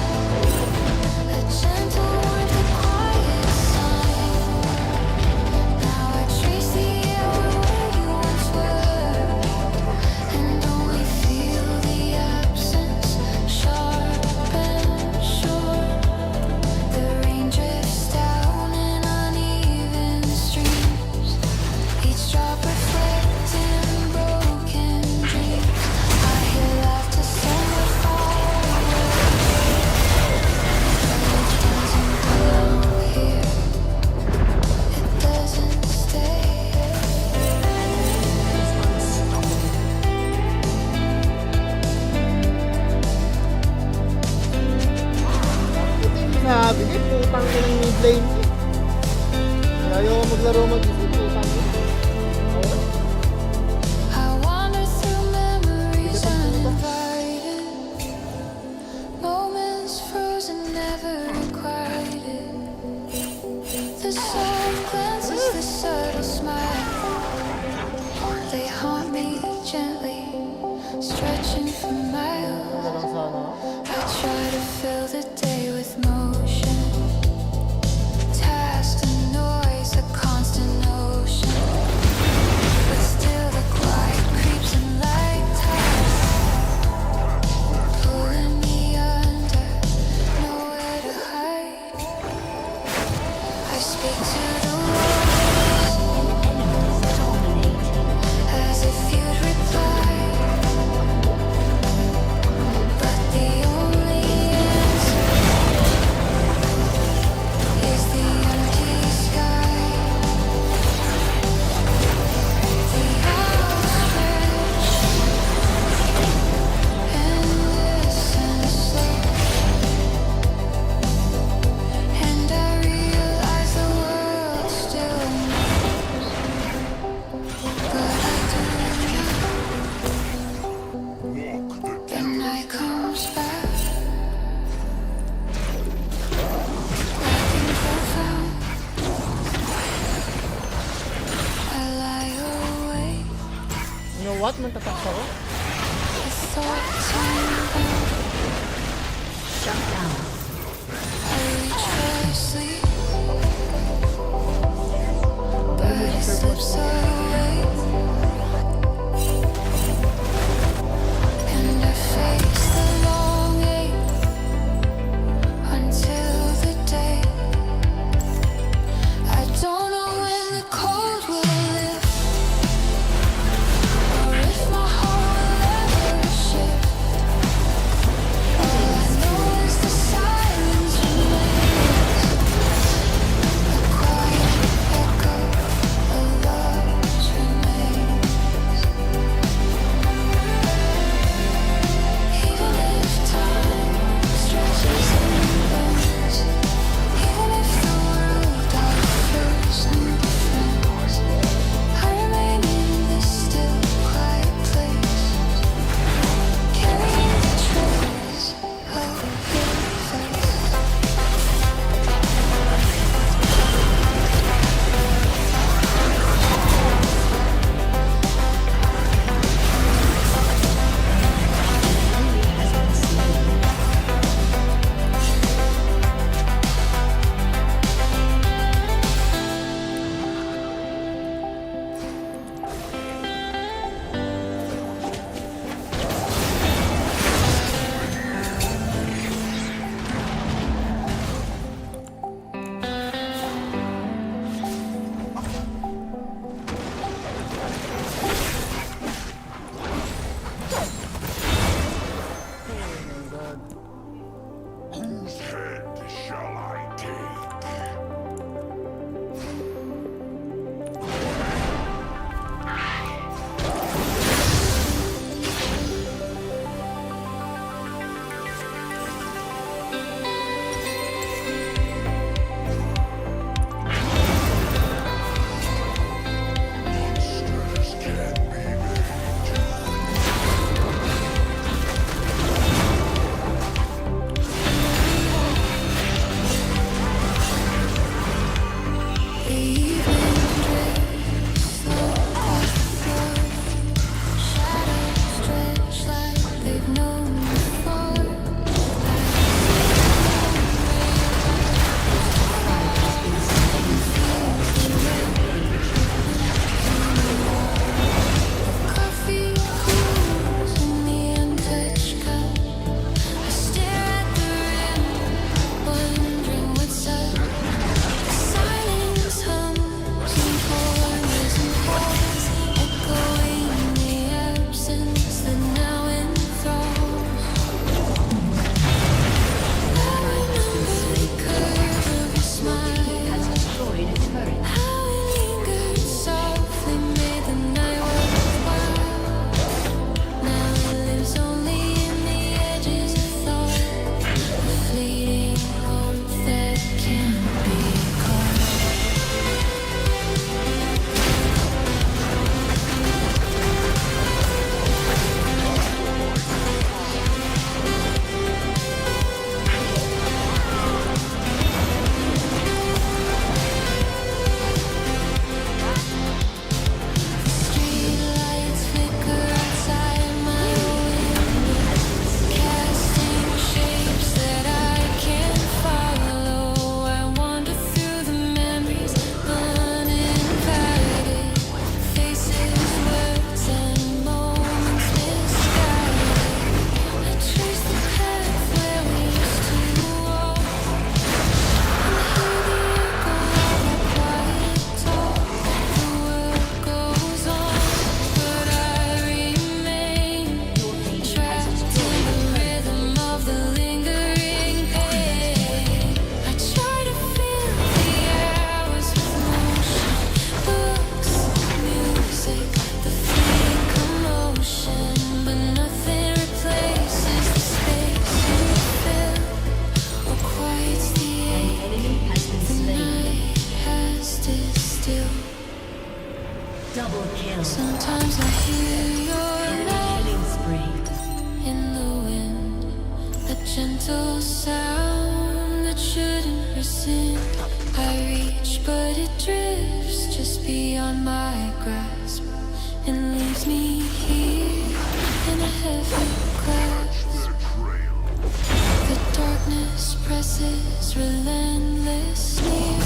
A gentle warmth, a quiet sign. Now I trace the air where you once were, and only feel the absence, sharp and short. The rain drifts down in uneven streams, each drop reflecting broken dreams. I hear laughter somewhere far away, but it doesn't belong here. It doesn't stay. Sabi niya, putang ko ng mid lane. Ayaw ko maglaro mag-isip, putang ko. I wander through memories uninvited, moments frozen, never requited. The sun glances, the subtle smile, they haunt me gently, stretching for miles. I try to fill the day with motion, task and noise, a constant ocean. But still the quiet creeps in like tides, pulling me under, nowhere to hide. I speak to the walls, as if you'd reply, but the only answer is the empty sky. The outstretched, endless and slow, and I realize the world still moves, but I do know the night comes back, black and profound. I lie awake, You know what? Mantatak ako. the thoughts unbound. Shut down. I reach for sleep, but it slips away, and I face the long ache until the day. I don't know when the cold will lift, or if my heart will ever shift. Whose head shall I take? Monsters can be made. Sometimes I hear your laugh in the wind, a gentle sound that shouldn't rescind. I reach, but it drifts just beyond my grasp and leaves me here in a heavy clasp. The darkness presses relentless near.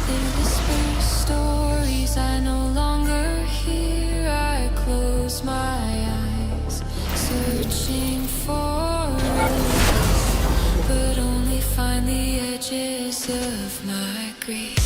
They whisper stories I no longer hear. I close my eyes, searching for relief, but only find the edges of my grief.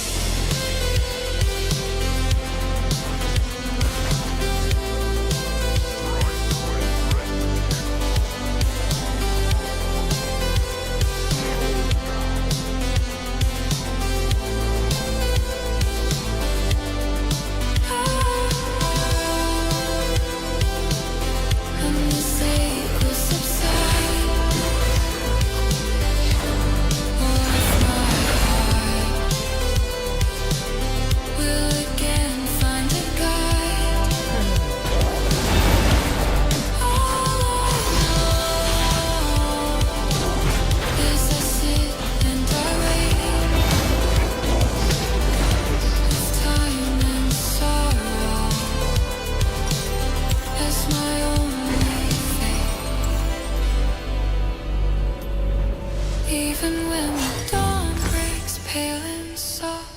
Even when the dawn breaks pale and soft,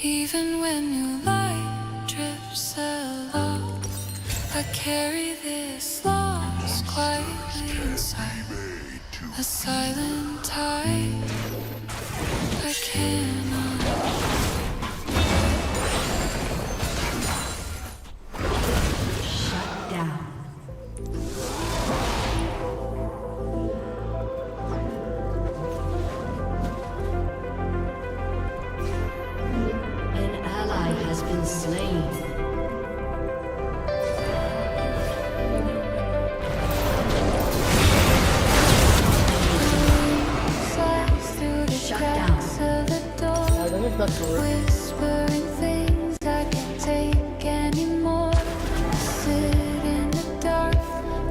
even when new light drips along, I carry this loss quietly inside, a silent tide I cannot. Shut down. that's worth. Whispering things I can't take anymore. Sit in the dark,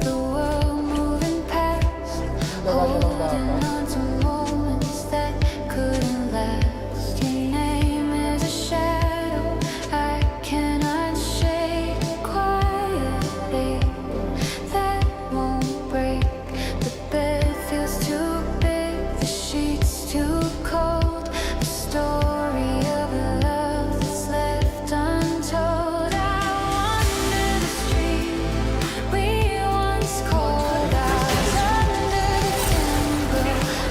the world moving past, holding on to moments that couldn't last. Your name is a shadow I cannot shake quietly. That won't break. The bed feels too big, the sheets too cold. A story of love that's left untold. I wander the street we once called ours, under the timber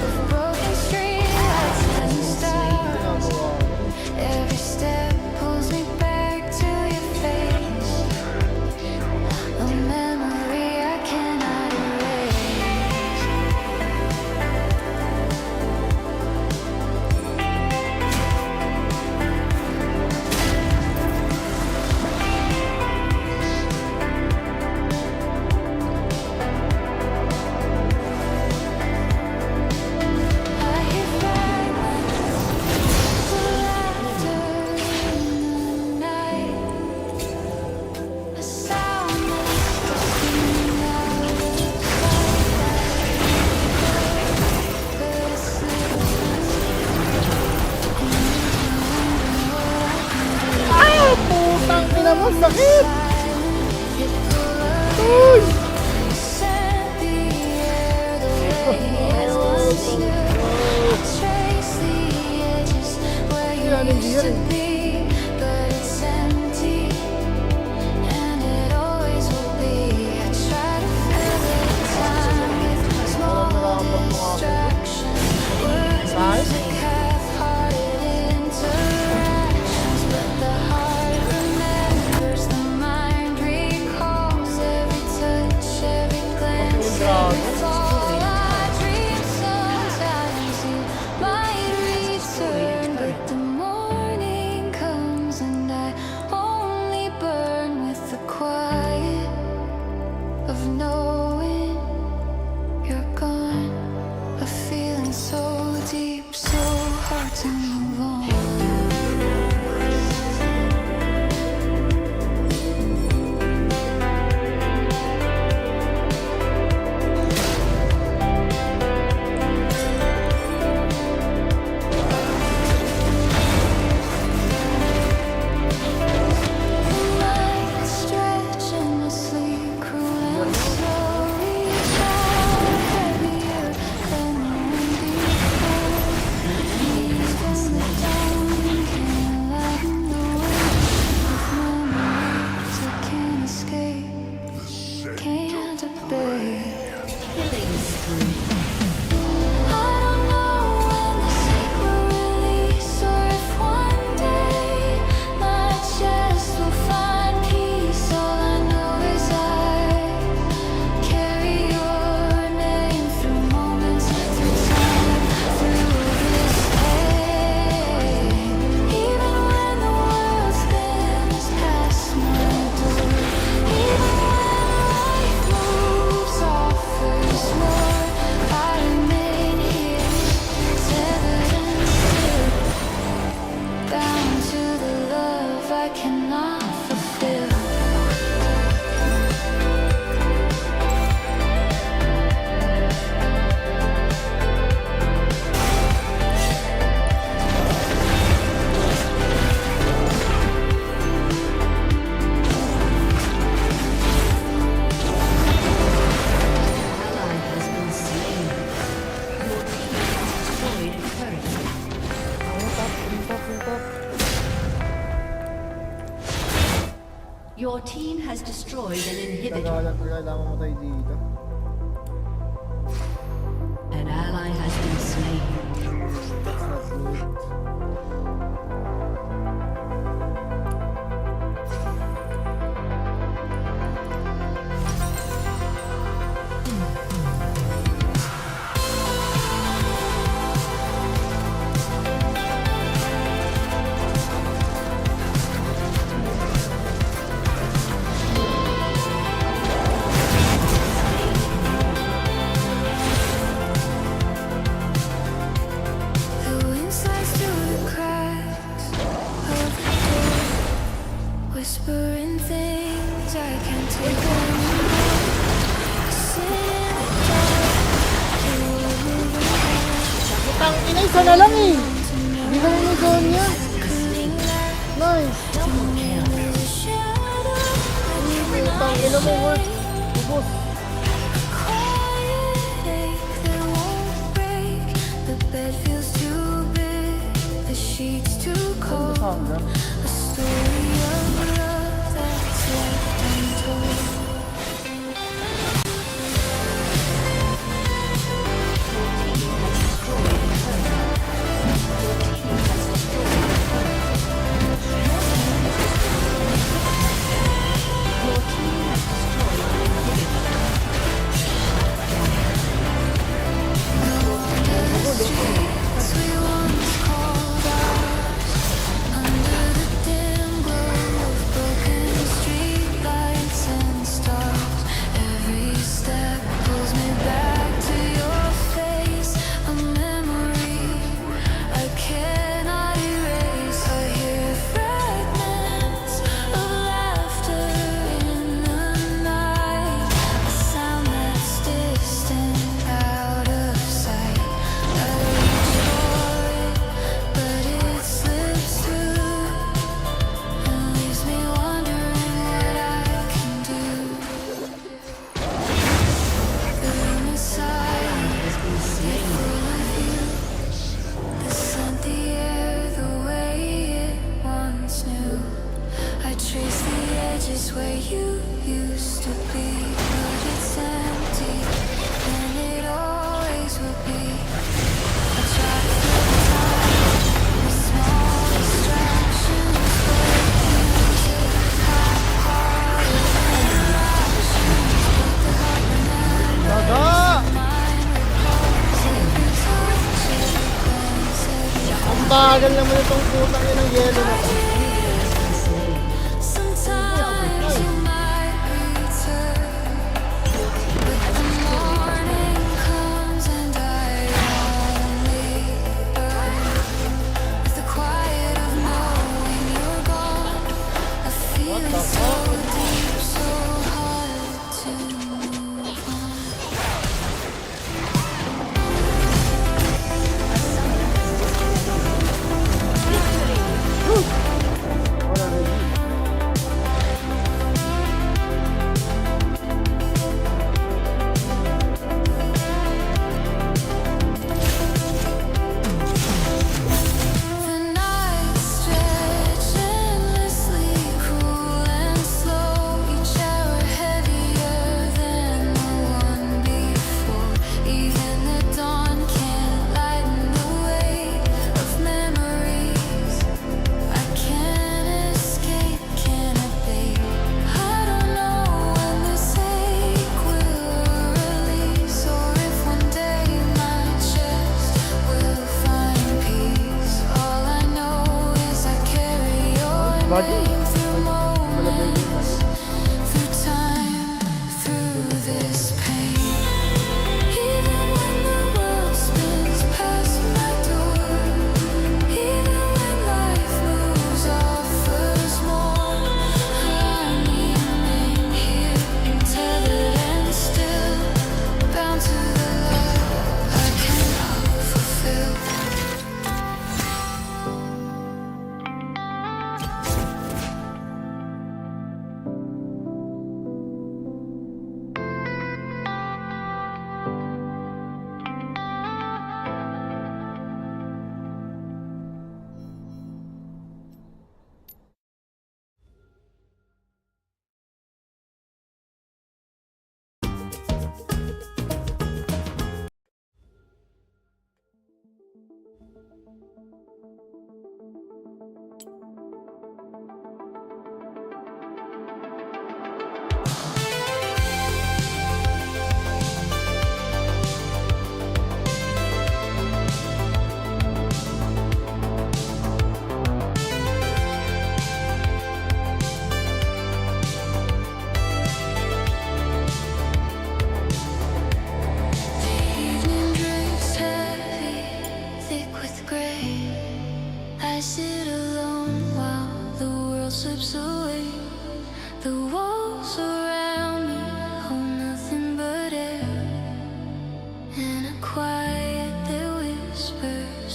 of broken streetlights and stars. Every step pulls me back to your face, a memory I cannot erase. I hear fragments of laughter in the night, a sound that's drifting out of sight, but it slips Ah! Putang ina mo, sakit! Uy! Scent the air the way it once did. Trace the edges where you used to be, but it's empty, and it always will be. I try to fill the time with small distractions, words, music, half-hearted interactions, but the heart remembers, the mind recalls every touch, every glance, every fall. I dream sometimes you might return, but the morning comes and I only burn with the quiet of knowing you're gone. A feeling so deep, so hard to move on. Light stretch endlessly, cruel slowly, heavier than the wind before. Knees can slip down, can't lighten the weight of memories I can't escape, can't obey. I don't know when the snake will release, or if one day my chest will find peace. All I know is I carry your name through moments, through time, through this pain. Even when the world spins past my door, even when life moves, offers more, I remain here, tethered and still, bound to the love I cannot fulfill. Your team has destroyed an inhibitor. Kailangan mo tayo dito. An ally has been slain. That's good. Tangina, isa na lang eh. Hindi na yung zone niya. Nice. Tangina mo, work. Ubus. The bed feels too big, the sheets too cold. A story of love that's left untold. Where you used to be, but it's empty, and it always will be. I try to fill time with small distractions, but music, half-hearted interactions, but the heart remembers mine recalls every touch, every glance, every Ang bagal naman itong putang yun ng yelo na to. Body.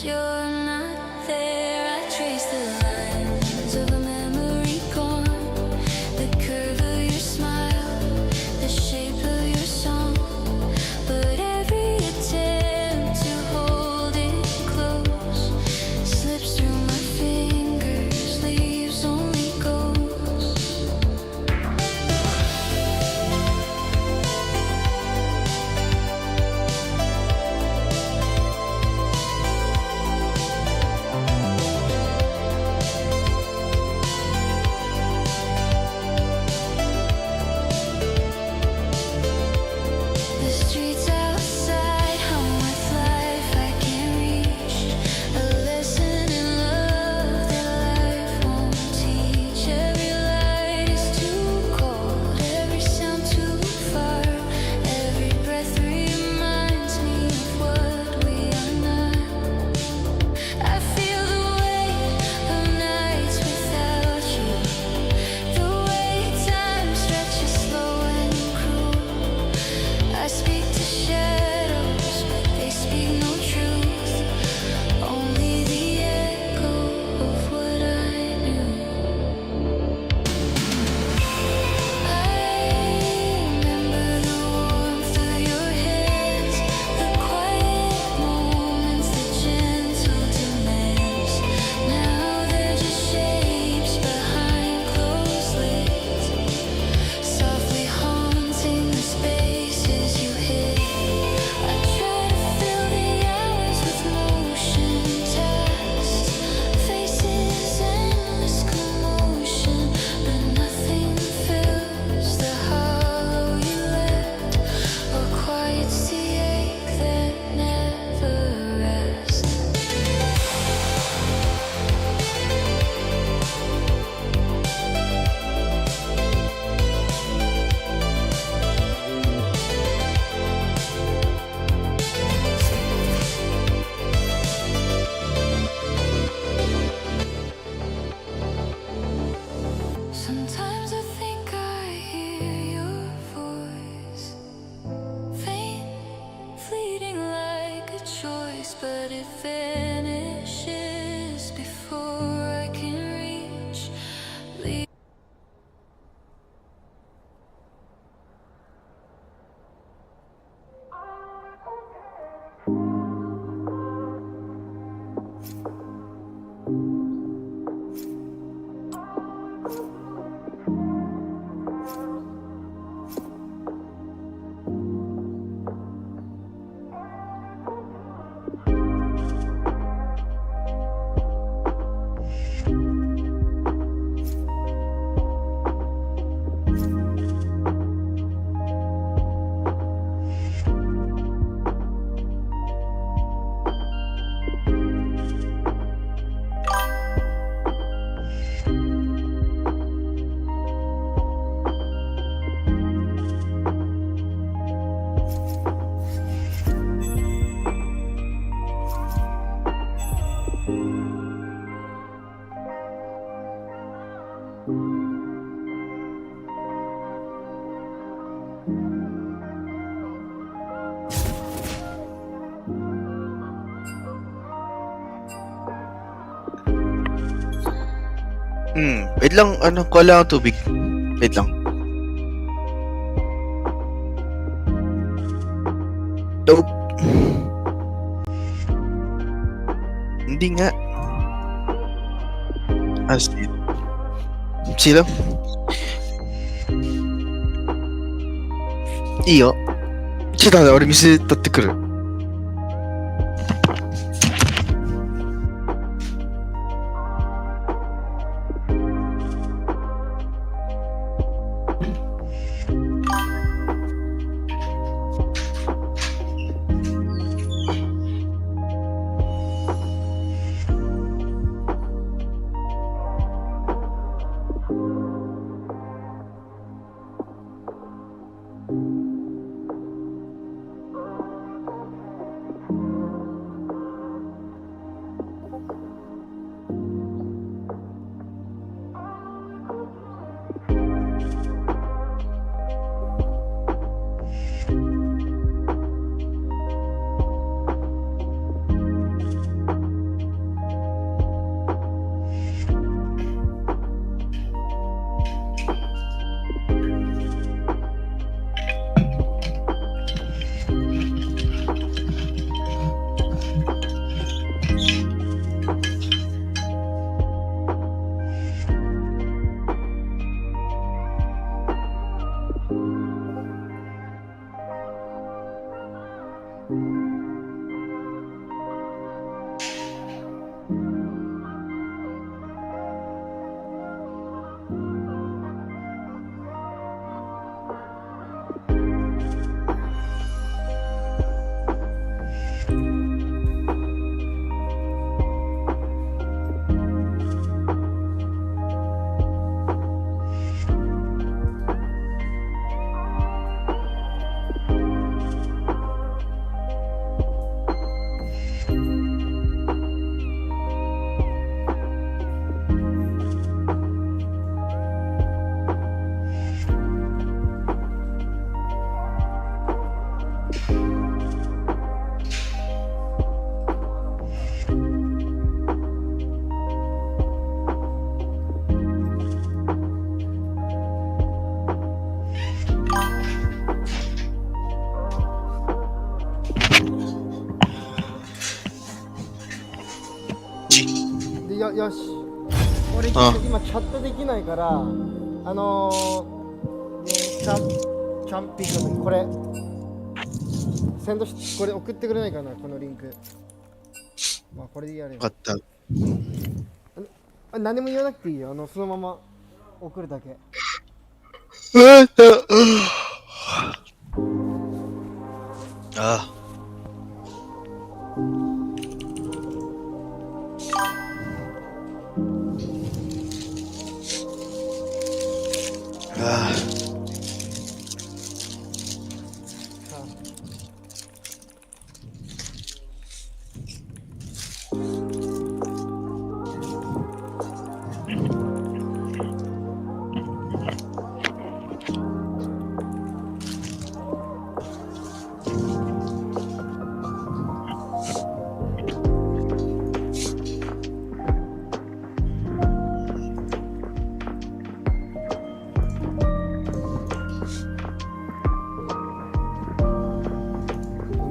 you're not there. I trace the lines of a memory gone, the curve of your smile, the shape of your song. But every attempt to hold it close slips through my fingers, leaves only ghosts. The streets outside hum with life I can't reach. A lesson in love that life won't teach. Every light is too cold, every sound too far. Every breath reminds me of what we are not. I feel the weight of nights without you, the way time stretches slow and cruel. I speak to shadows, but they speak no truth, only the echo of what I knew. I remember the warmth of your hands, the quiet moments, the gentle demands. Now they're just shapes behind closed lids, softly haunting the spaces you hid. I try to fill the hours with motion, tasks, faces, endless commotion, but nothing fills the hollow you left, or quiets the ache that never rests. Sometimes I think I hear your voice, faint, fleeting like a choice, but it vanishes before I can reach. Wait lang, kuha lang ang tubig. Wait lang. Nope. Hindi nga. See. いいよ。ちょっと待って、俺水取ってくる。よし。俺今チャットできないから、チャンピングのこれセンドし、これ送ってくれないかな、このリンク。まあこれでやれよ。分かった。何も言わなくていいよ。そのまま送るだけ。ああ。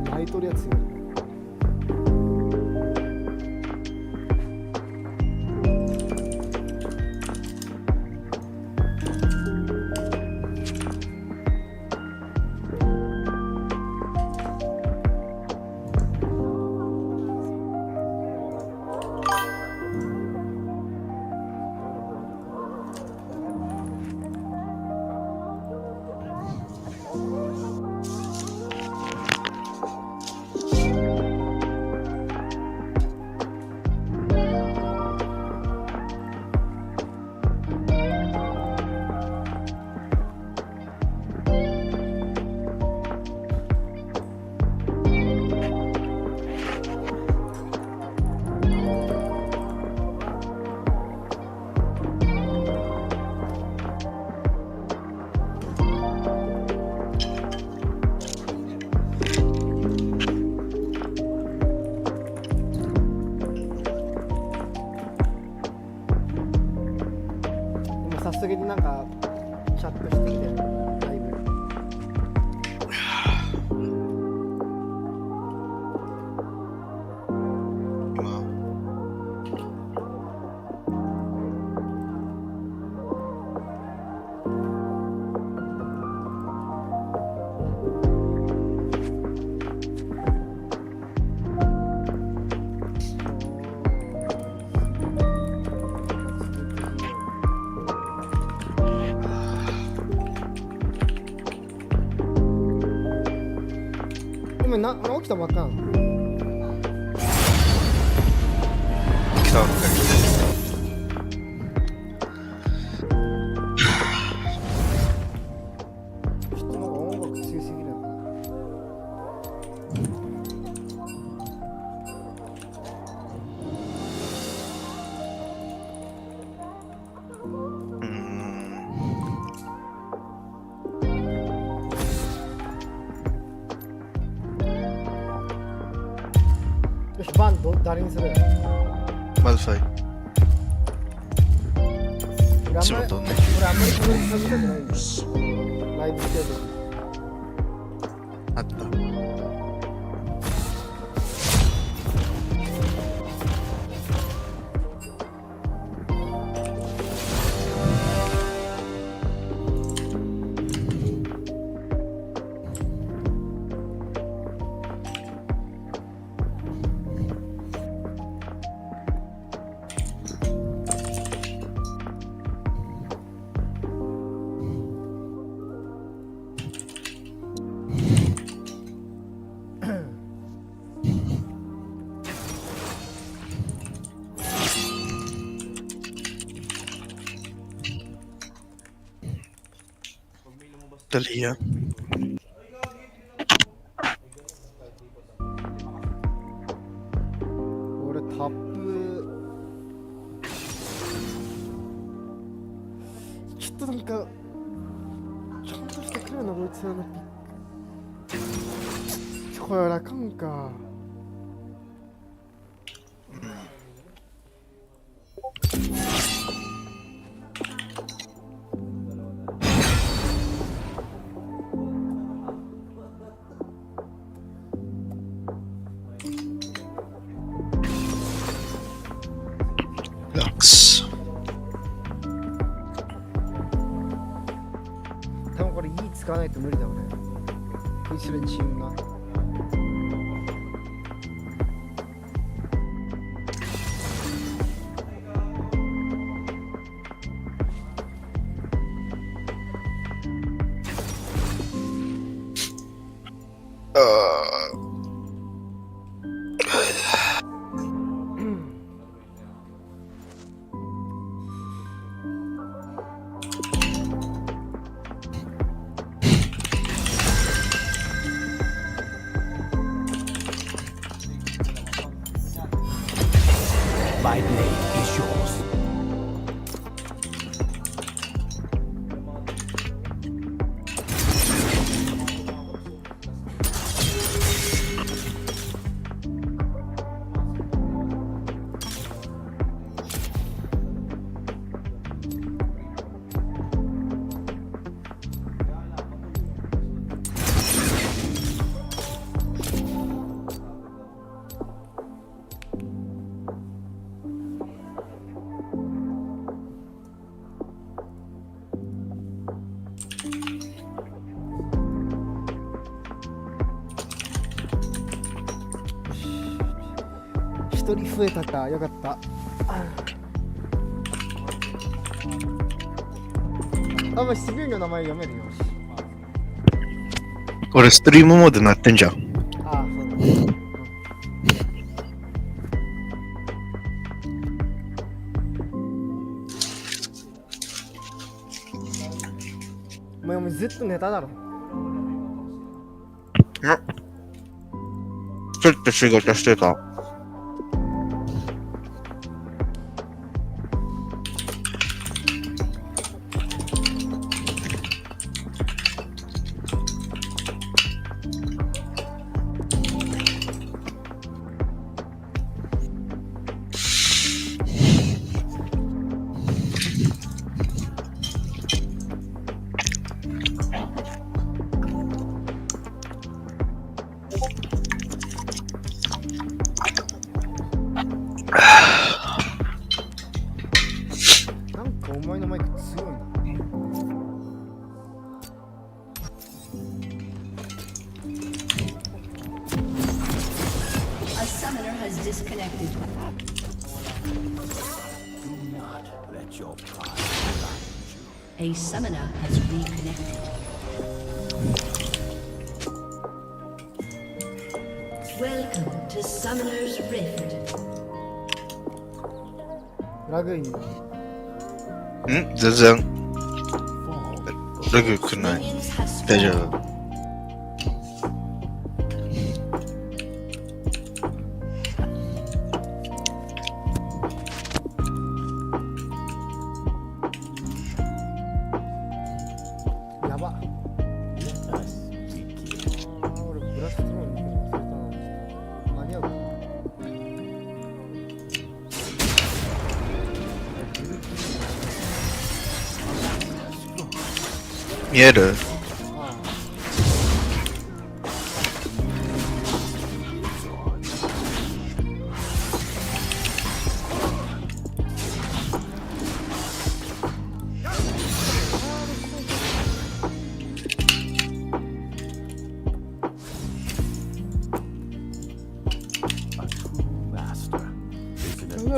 泣いとるやつよ。早速になんかチャットしてきてライブ。今起きたばっかなの？来たばっかり。ちょっとなんか音楽強すぎるよな。よし、バンド誰にする？マルファイ。俺あんまりこれかけたくないんだよ。ライブしてる時。あった。Dali yan.俺タップちょっとなんかちゃんとしてくれよなこいつらのこれあかんか。Lux. 多分これ E 使わないと無理だ俺。一番チームが。My blade is yours.一人増えたか、よかった。あ、まあ、シビルの名前読めるよ。俺ストリームモードなってんじゃん。ああ、そうだね。お前もうずっとネタだろ。ちょっと仕事してた。なんかお前のマイク強いな。A summoner has disconnected. Do not let your pride blind you. A summoner has reconnected. Welcome to Summoner's Rift. ラグいい。全然ラグくない。大丈夫。やば。俺ブラストローンに忘れたな。間に合うかな。見える？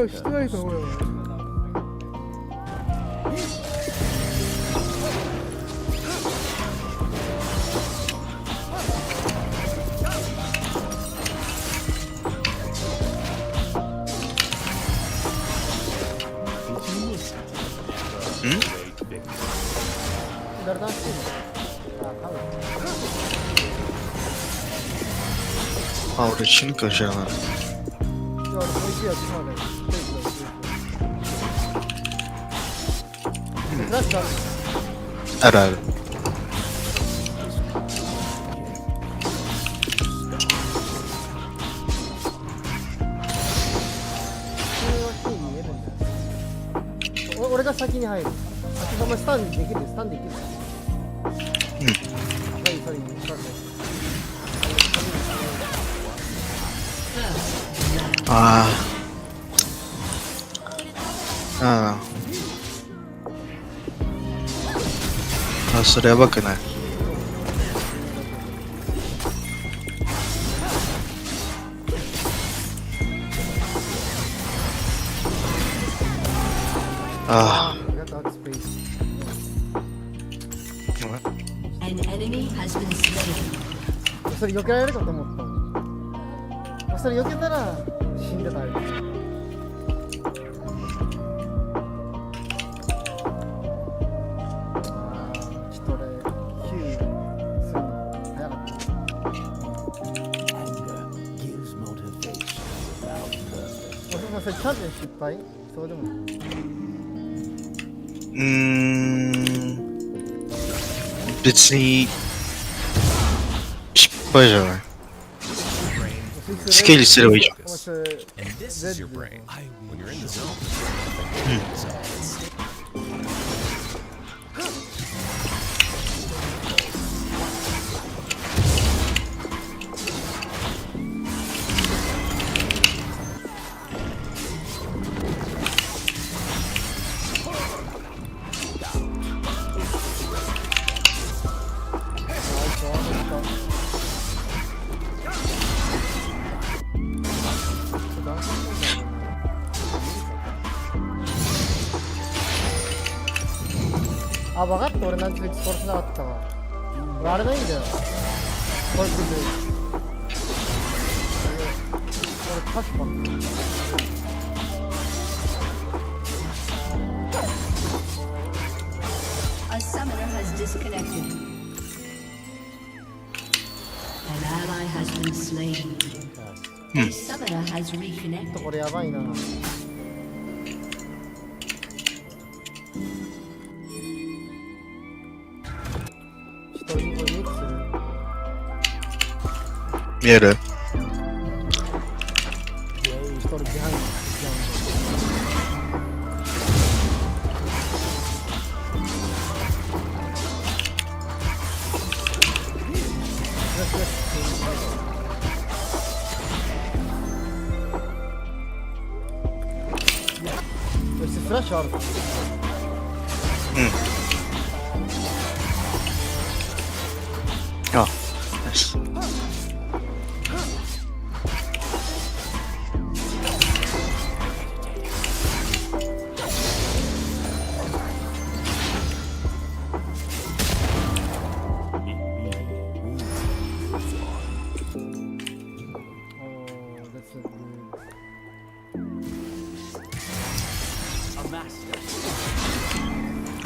してないか俺。誰だしてんの？あ、俺死ぬか知らない。いや、俺もう一やつまで。フラッシュある。あるある。俺が先に入る。お前スタンできる？スタンできる？うん。はい、それにスタンで。ああ。ああ。あ、それやばくない。ああ。それ避けられるかと思った。それ避けたら死んでたよ。ちょっと俺9するの早かった。それチャンピオン失敗？そうでもない。別に失敗じゃない。スケールすればいいじゃん。あ、分かった。俺なんて別に殺せなかったわ。俺あれがいいんだよ。これくず。俺確かに。A summoner has disconnected. An ally has been slain. A summoner has reconnected. これやばいな。見える？フラッシュある。あ、ナイス。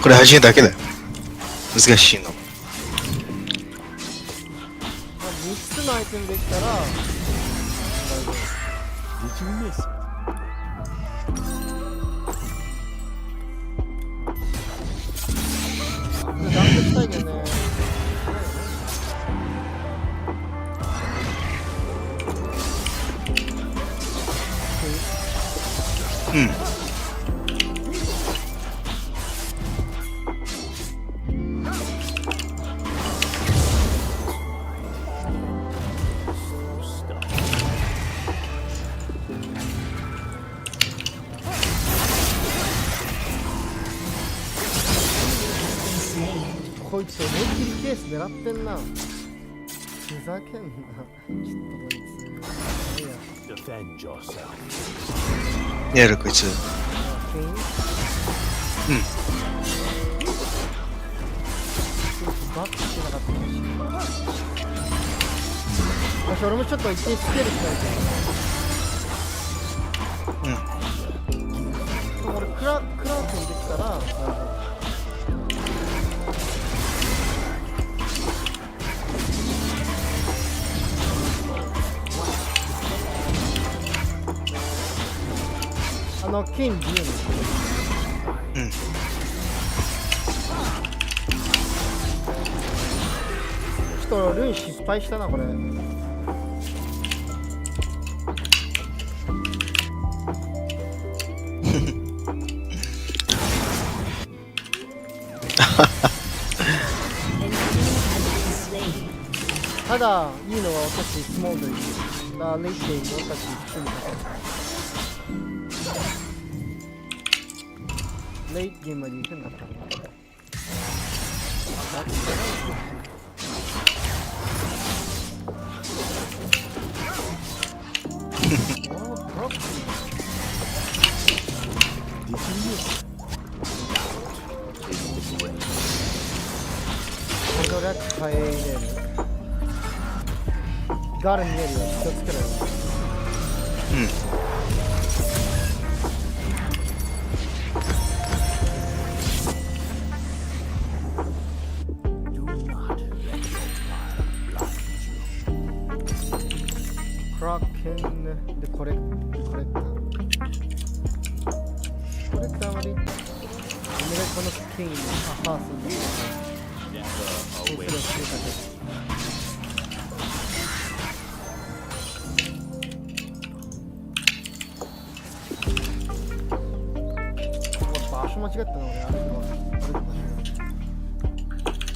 これ始めだけだよ。難しいの。3つのアイテムできたらダンプしたいけどね。うん。こいつ思いっきりケース狙ってんな。ふざけんな。ちょっとこいつ。やるこいつ。バックしてなかったし。よし、俺もちょっと一定スケールしたいけど。俺クラークにできたら大丈夫。金ビューの。ちょっとルン失敗したなこれ。ただいいのは私スモールにだレイティング私一緒にレイトゲームまで行くんだったらこれは耐えれるガル見えるよ気をつけろよクラッケンでコレクターまでお願いこのスキンハースにそうする追加です場所間違ったな俺歩く場所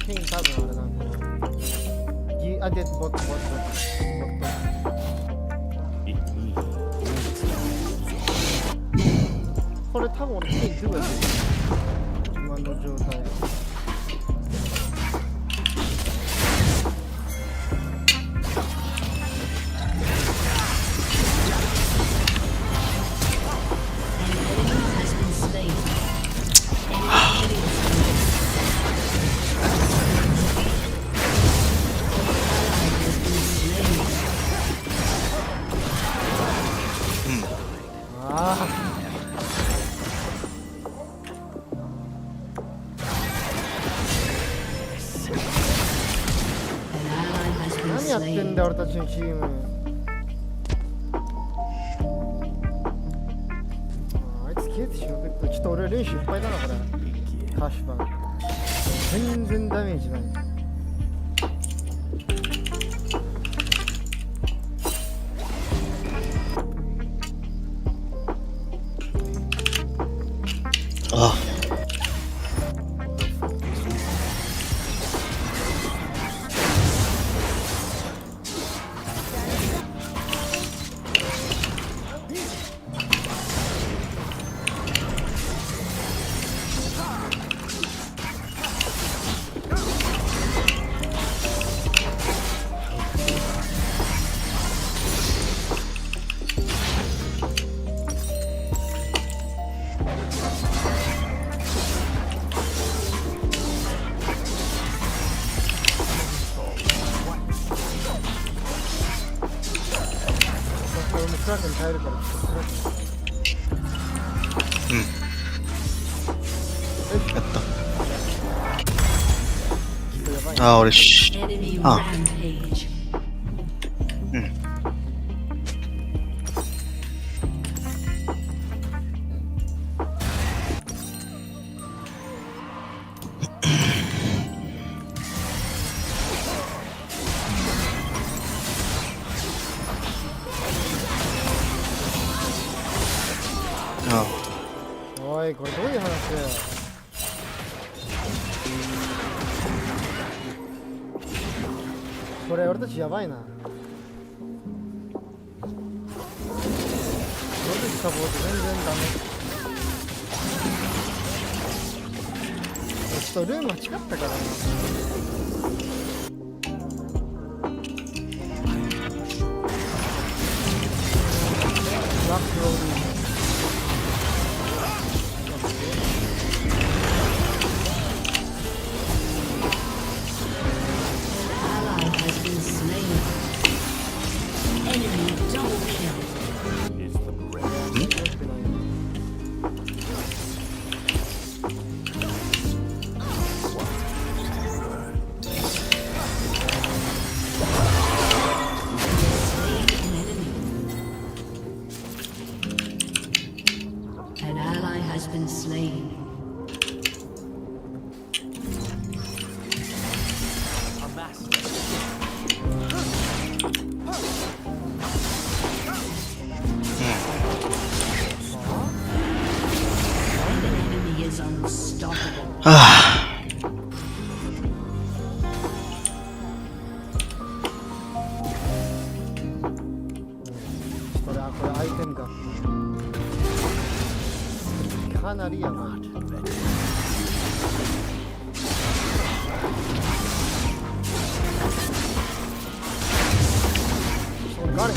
ケイン多分あれなんだでボットこれ多分俺ケインどうやって今の状態何やってんだ俺たちのチームあいつ消えてしまったちょっと俺練習いっぱいだなこれカシファン全然ダメージないクラックに耐えるからちょっとクラックやったあー俺あおいこれどういう話だよこれ俺たちやばいな俺たちサポート全然ダメちょっとルーム間違ったからなラックロールこれアイテムがかかなりやばい。ガレ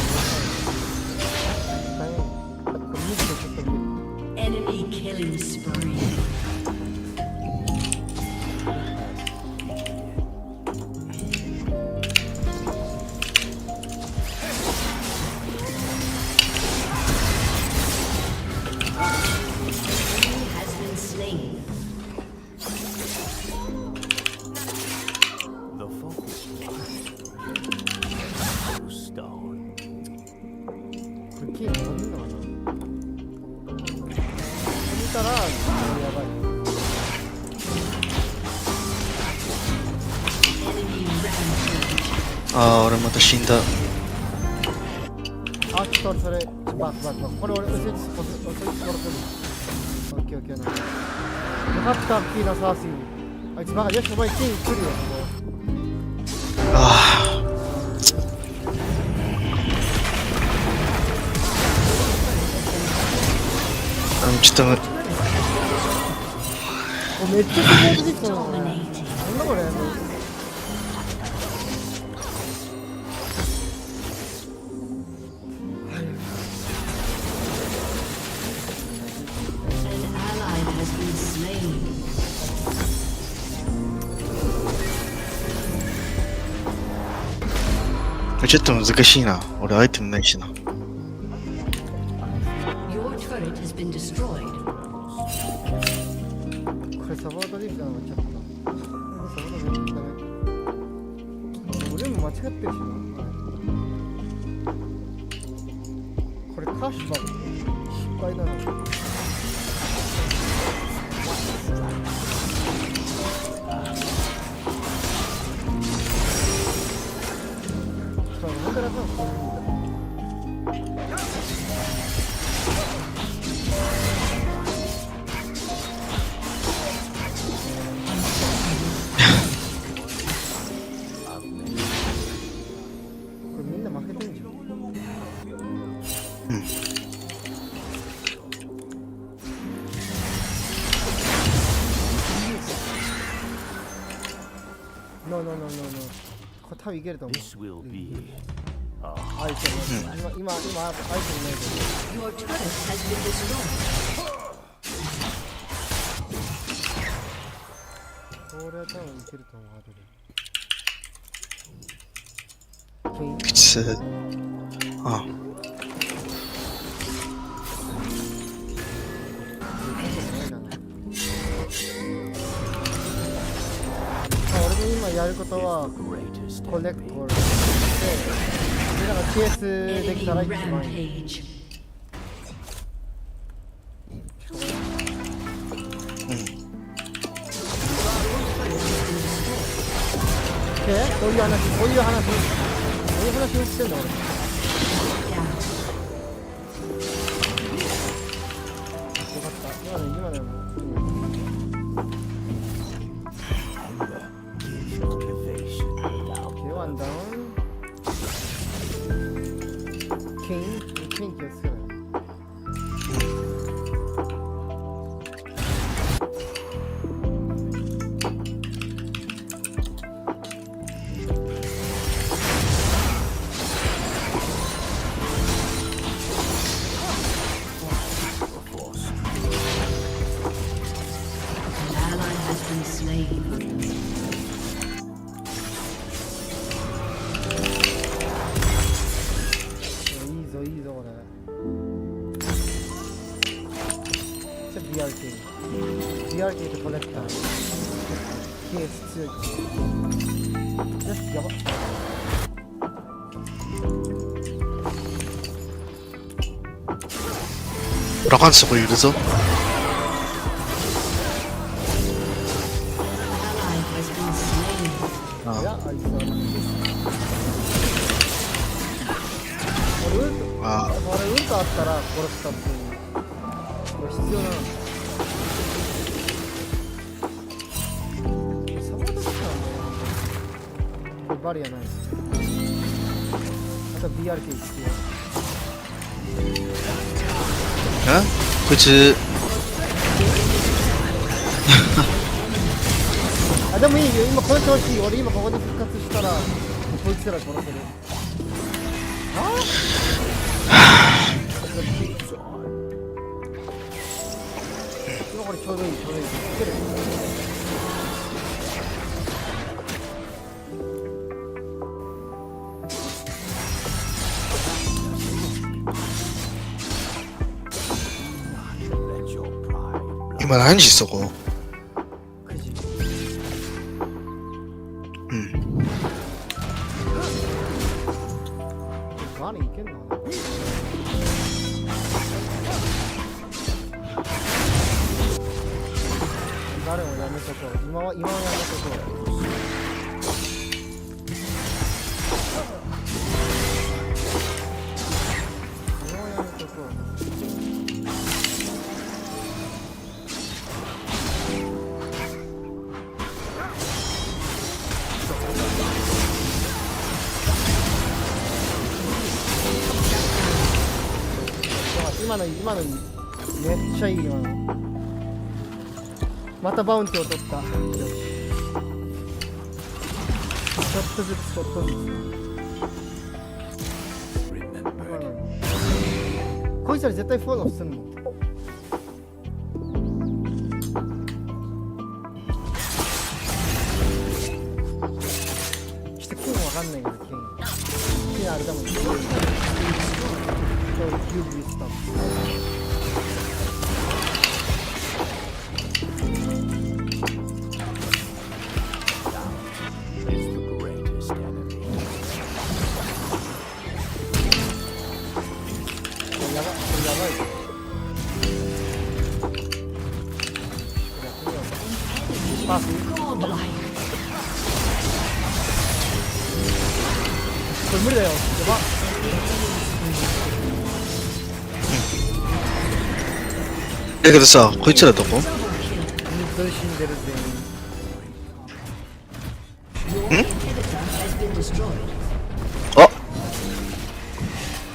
大変。これ見てちょっと見る。Enemy killing spree. Has been slain. The focus stone. これキープ伸びんのかな。見たらやばい。ああ、俺また死んだ。あ、ちょっとそれ、バック。これ俺、嘘いつ殺せる。オッケー。よかったっきーなサーシー。あいつバカ、よし、お前キー来るよ、そこ。ああ。ちょっと待って。めっちゃスポーツできたな、これ。なんだこれ。ちょっと難しいな。俺アイテムないしな。Your turret has been destroyed. これサポートできたのがちょっと。サポートできたね。俺も間違ってるしな。これカッシュバ失敗だな。なんでラファンこれみんな負けてんじゃん。No. これ多分いけると思う。アイテム、今アイテムないけど。Your turret has been destroyed. これは多分いけると思う。普通。ああ。俺の今やることはコレクトで、だからケースできたら一番いい。こういう話をしてんだ俺。よかった。今のよ。Okay, one down. King 気をつけない。いいぞこれ。BRK とコレクター。ケース強い。よし、やば。ラカンそこいるぞ。いや、あいつは俺ウルトあったら殺したっていう。これ必要なの。サボートしたんだよ。これバリアない。あと BRK 必要。こいつでもいいよ、今この調子いい。俺今ここで復活したらこいつら殺せる。今これちょうどいい、ちょうどいい。いける。今何時そこ？何いけんの？誰もやめとこう。今はやめとこう。今はやめとこう。今のめっちゃいい今の。またバウンティを取った。よし。ちょっとずつちょっとずつ。こいつら絶対フォローすんの。ちょっと剣わかんないけど剣あれだもん。キューブスタンパス。これ無理だよ。やば。だけどさ、こいつらどこ？本当に死んでる全員。あ、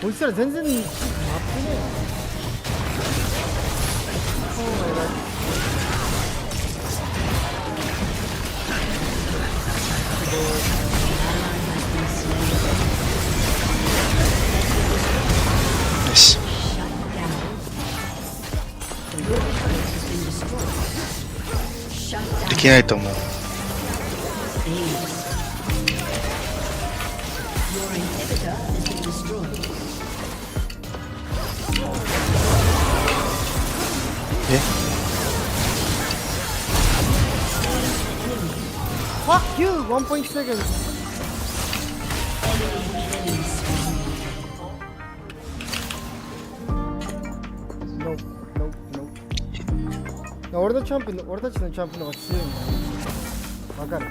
こいつら全然待ってねよし。できないと思う。Fuck you! 1.2 seconds. Nope, nope, nope. 俺たちのチャンプの方が強いんだよ。わかる？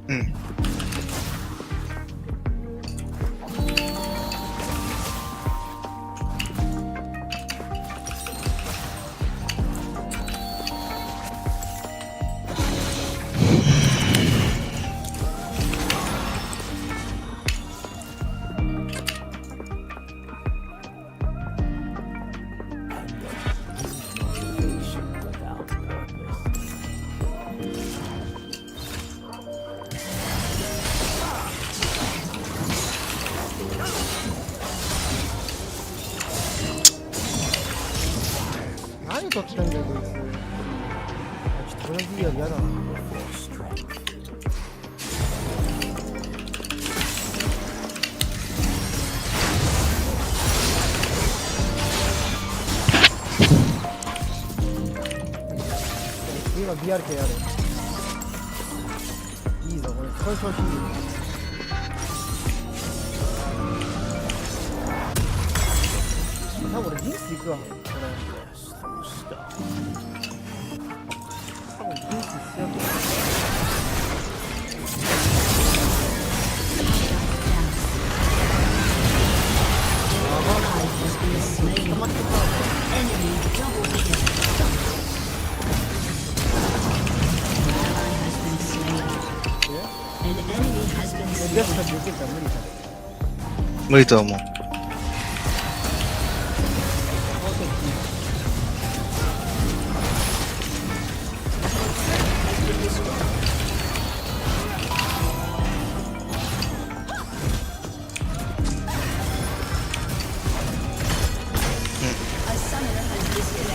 うん。何取ってんだよこいつ。ちょっとこのギア嫌だな。今 BRK やる。いいぞこれ。これ調子いい。多分俺ジンス行くわこれ。多分ジンスしようと思う。無理と思う。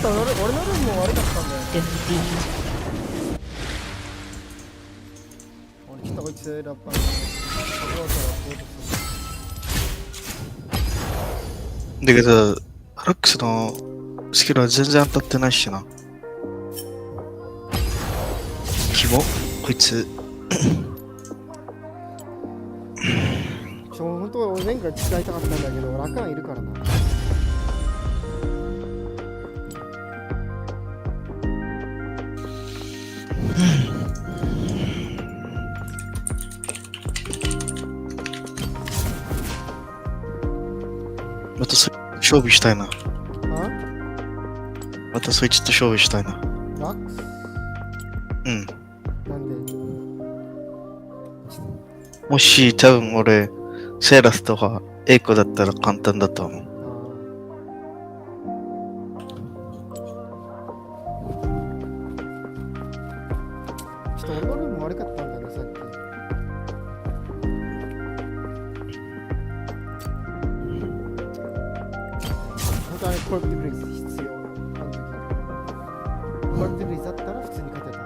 と俺のルームも悪かったんだよ。俺ちょっとこいつラッパーだけど、アラックスのスキルは全然当たってないしな。キモこいつ。本当は俺前回使いたかったんだけど、ラカンいるからな。また勝負したいな。あ？またそいつと勝負したいな。ラックス？うん。なんで？もし多分俺、セーラスとかエイコだったら簡単だと思う。ちょっと俺のルーム悪かったんだよね、さっき。本当はね、コルクティブレイズ必要。あの時。コルクティブレイズだったら普通に勝てた。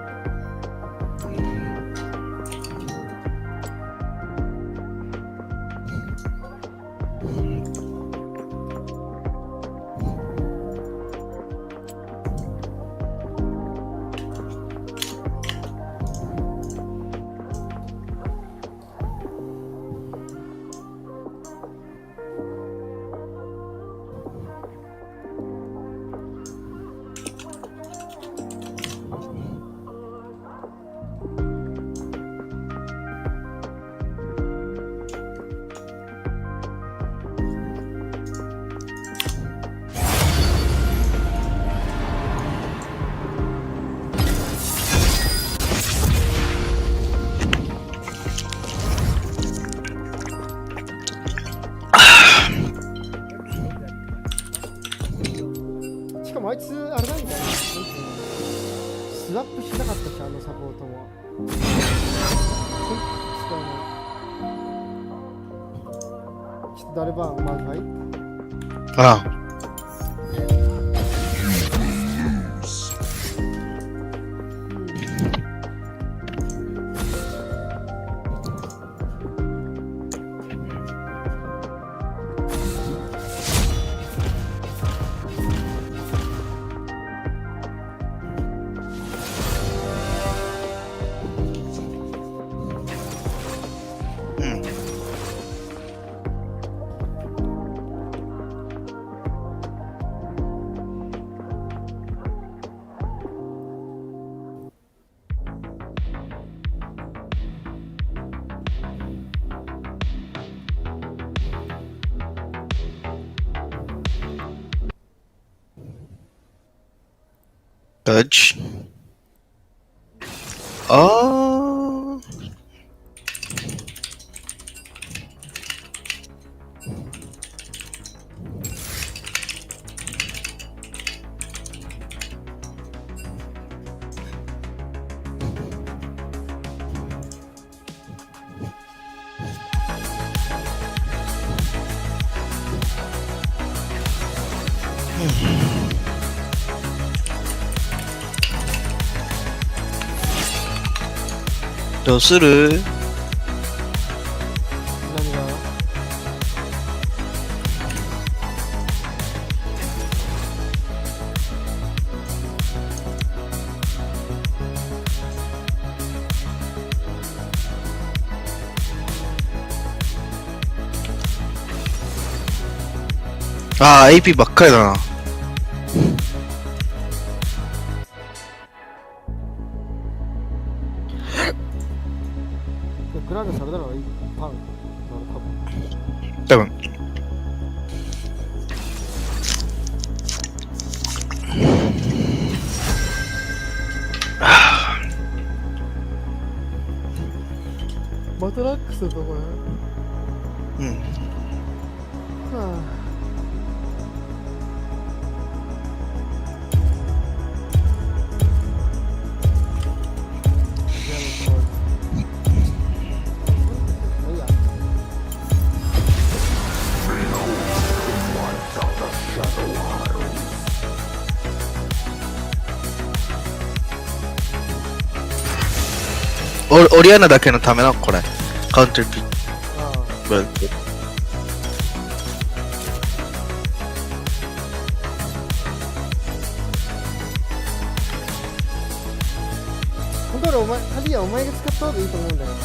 しかもあいつあれなんだよね。スワップしなかったし、あのサポートも。ちょっと誰バーンマルファイ？ああ。Dodge. Oh. Hmm. どうする？何が？ああ、AP ばっかりだな。グランドされたのはいいパン多分。マトラックスとこれ。うん。はあ。オリアナだけのためのこれ。カウンターピック。ベルト。本当は鍵はお前が使った方がいいと思うんだよな。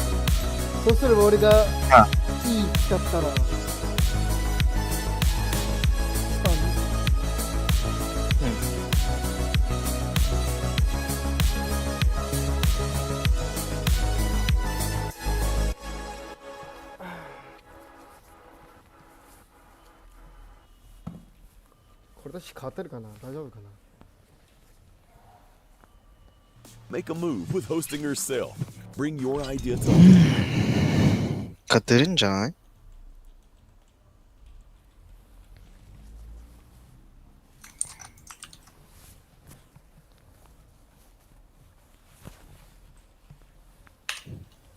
そうすれば俺がいい使ったらこれ私変わってるかな、大丈夫かな。 Make a move with hosting yourself. Bring your idea to 勝てるんじゃない？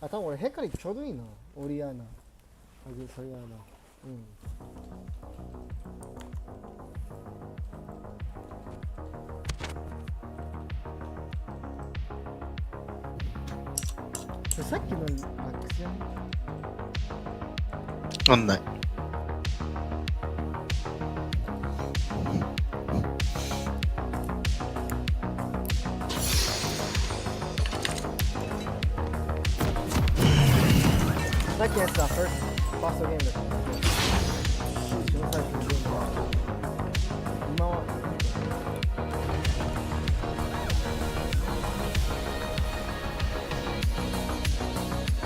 あ、多分俺ヘカリちょうどいいな。オリアーナ。ソリアーナ。うん。さっきのマックスやん。なんない。さっきのやつはファーストゲームだった。一番最初のゲームは。今は。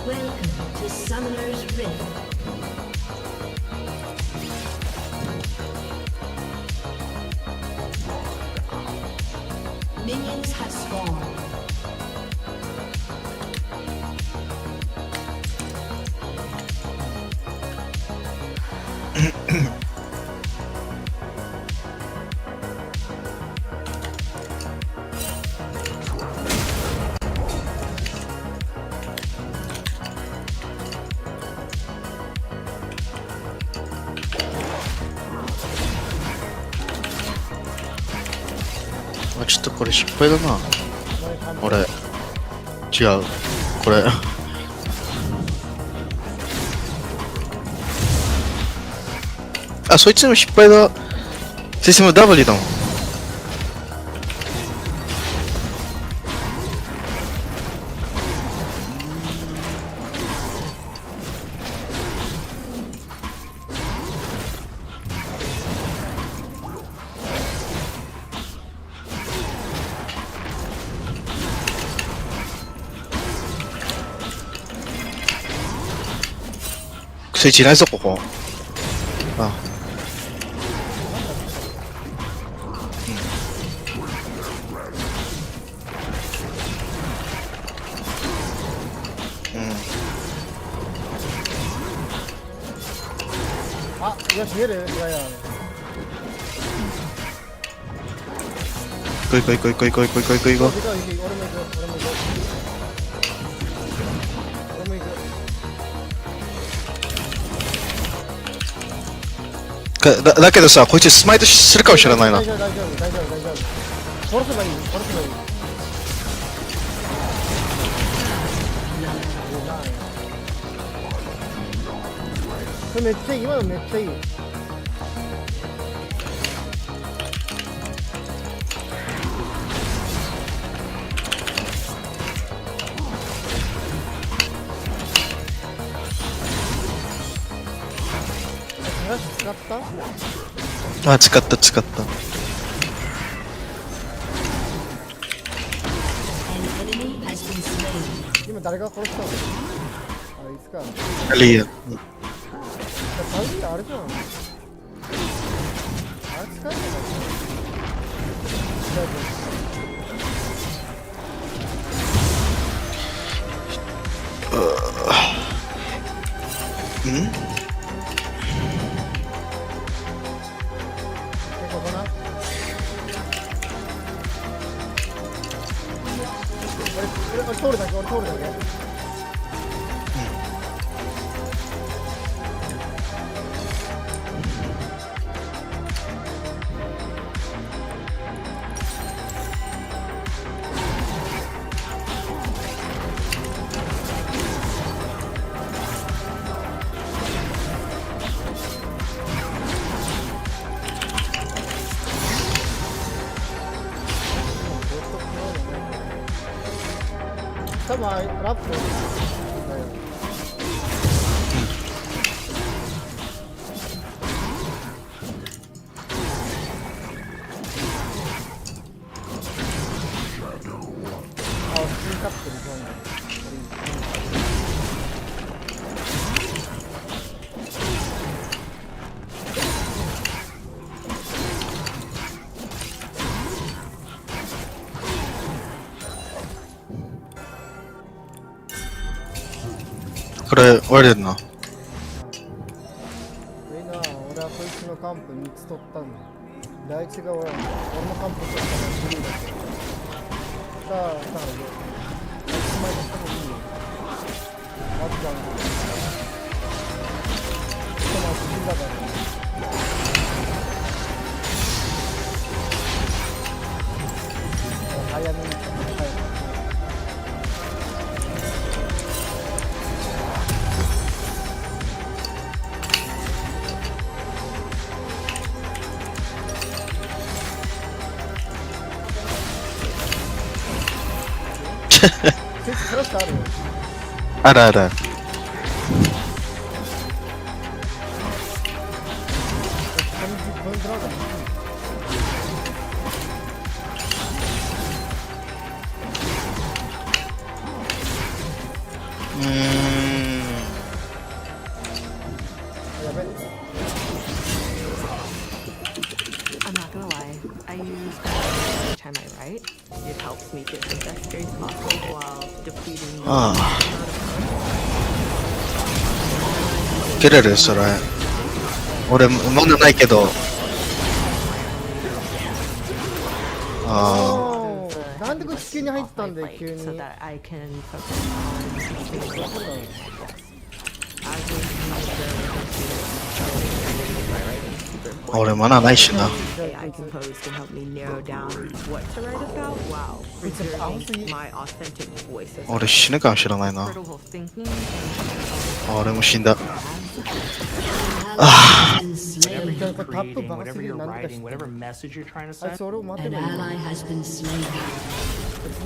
Welcome to Summoner's Rift. Minions have spawned.あ、ちょっとこれ失敗だな。俺違うこれあ、そいつの失敗だ。システム W だもん。スイッチいないぞここ。あ、あ、よし、見える？いやいや。行こう行こう行こう行こう行こう行こう行こう行こう。俺も行く。だけどさ、こいつスマイトするかもしれないな。大丈夫。殺せばいい。これめっちゃいい。今のめっちゃいい。使った？あ、使った。今誰が殺したの？あ、いつか。リー。あれじゃん。あれ使えないここな。俺通るだけ。多分ラップだよ。あ、普通にカップに飛んだ。これ割れるな。俺はこいつのカンプ3つ取ったんだ。第一が俺のカンプ取ったの3だけど。だから1枚取ってもいいよ。あとじゃん。人も死んだから。早めに帰る。あるあるある。I'm not gonna lie, I use every time I write. It helps me get the best grades possible while depleting the いけれるそれ。俺まだないけど。なんでこれ地球に入ったんだよ急に。so that I can focus on as 俺まだないしな。 AI composed to help me narrow down what to write about while preserving my authentic voice. 俺死ぬかもしれないな。Critical thinking 俺も死んだ。creating whatever you're writing, whatever message you're trying to send. An ally has been slain.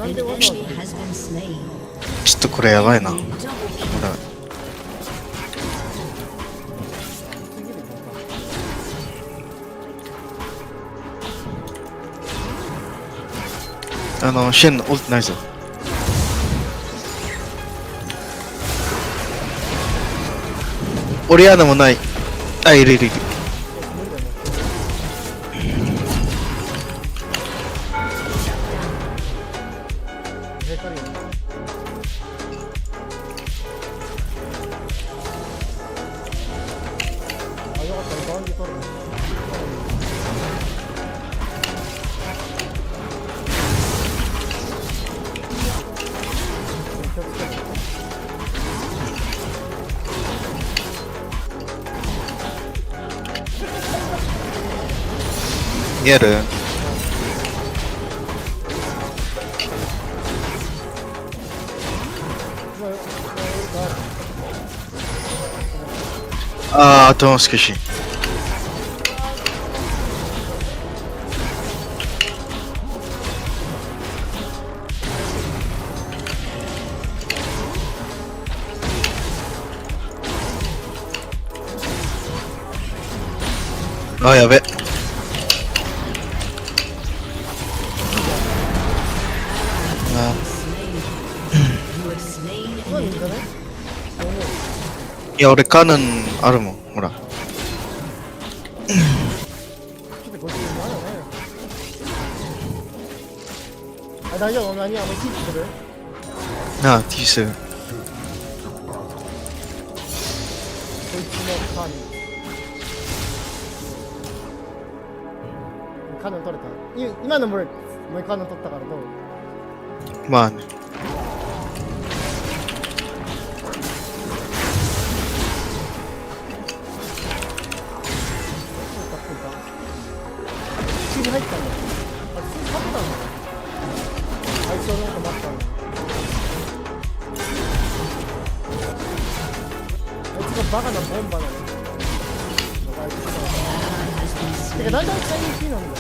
An enemy has been slain. ちょっとこれやばいな。ほら。シェンのオルトないぞ。オリアーナもない。あ、いるいるいる。見える？あー、あとも少し。あ、やべ。いや、俺カノンあるもん、ほら。大丈夫？何ティーする？なあ、ティーする。こいつのカノン取れた。今のもうカノン取ったからどう？まあね。地球に入ったんだ。あ、普通に勝ってたんだ。相性のこと待ったんだ。あいつがバカなボンバなの。てかだいたい最近なんだよ。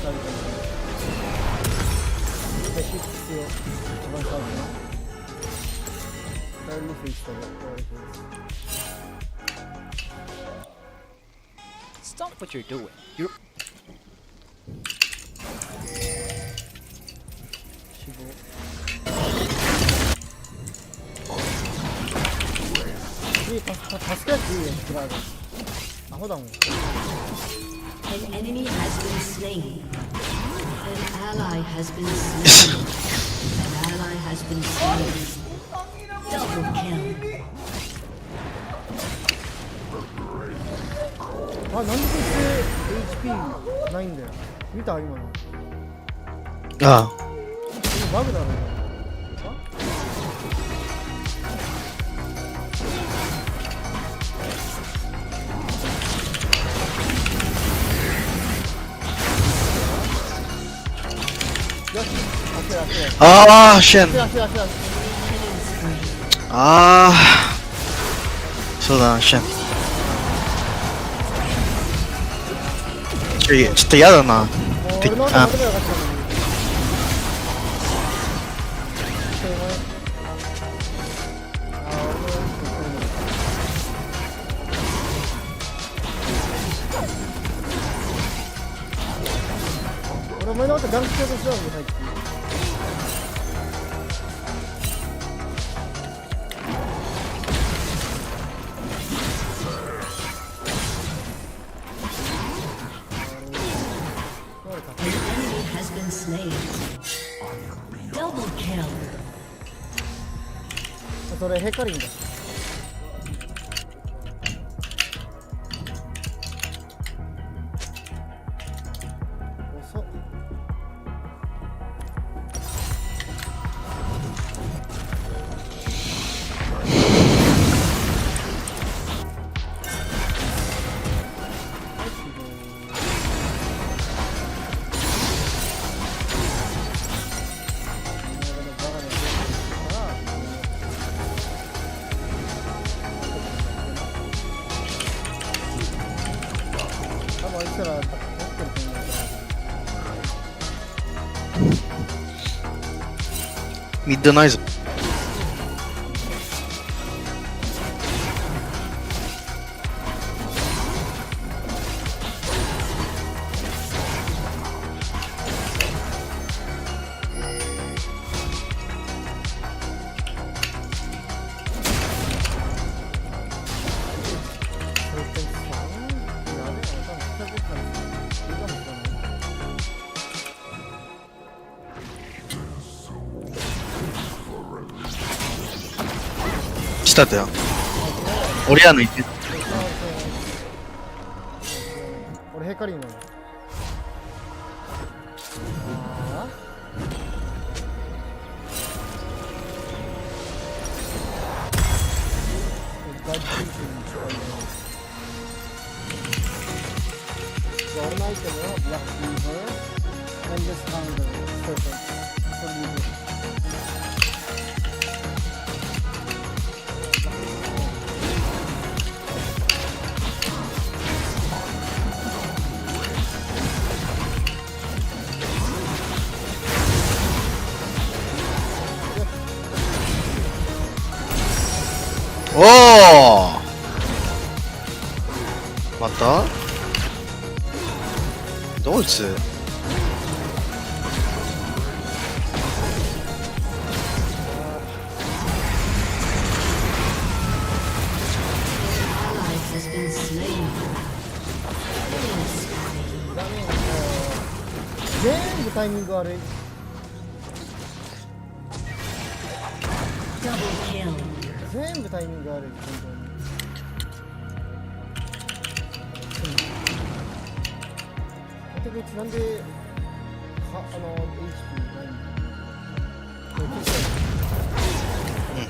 あるから、必要、一番最初の。頼りにフェイスと言われてます。Stop what you're doing. You're 死亡。助けやついいよ、クラウド。アホだもん。An enemy has been slain. An ally has been slain. An ally has been slain. Double kill. あ、なんでこいつ HP ないんだよ。見た今の。ああ。バグだろ。ああ、シェン。ああ。そうだな、シェン。ちょっとやだな。俺お前のことガンキャとしたんで入って。それヘカリンだ。遅っ。ミッドナイズ。したとよ。俺らの言ってた。俺ヘカリンなの。俺のアイテムはブラックリーバー、エンデスハンドル、ソーセージ、ソリーブ。おお。また？ドイツ？全部タイミング悪い。全部タイミング悪い、本当に。待って、こいつなんで、HP ないんだ。これ消したい。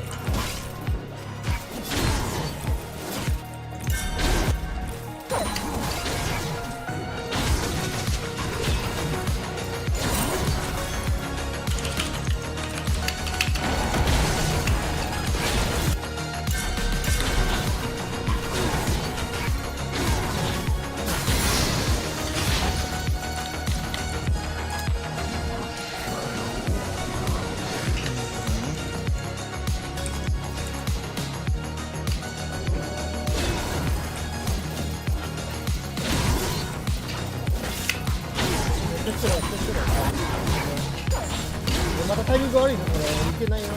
イミング悪いのこれ。いけないよ。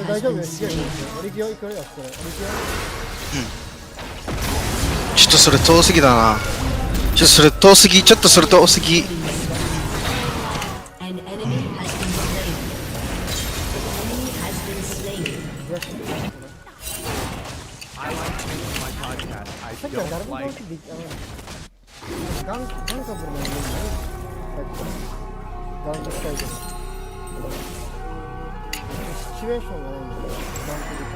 大丈夫よ。いけるよ。俺行くよ、行くよ、これ。俺行くよ。ちょっとそれ遠すぎだな。ちょっとそれ遠すぎ。ちょっとそれ遠すぎ。An enemy has been slain. An enemy has been slain. I like to make my podcast. I さっきは誰 don't も like ガンカブルのイメージね。ガンカしたいけど。シチュエーションがないんだよ。ガンカブル。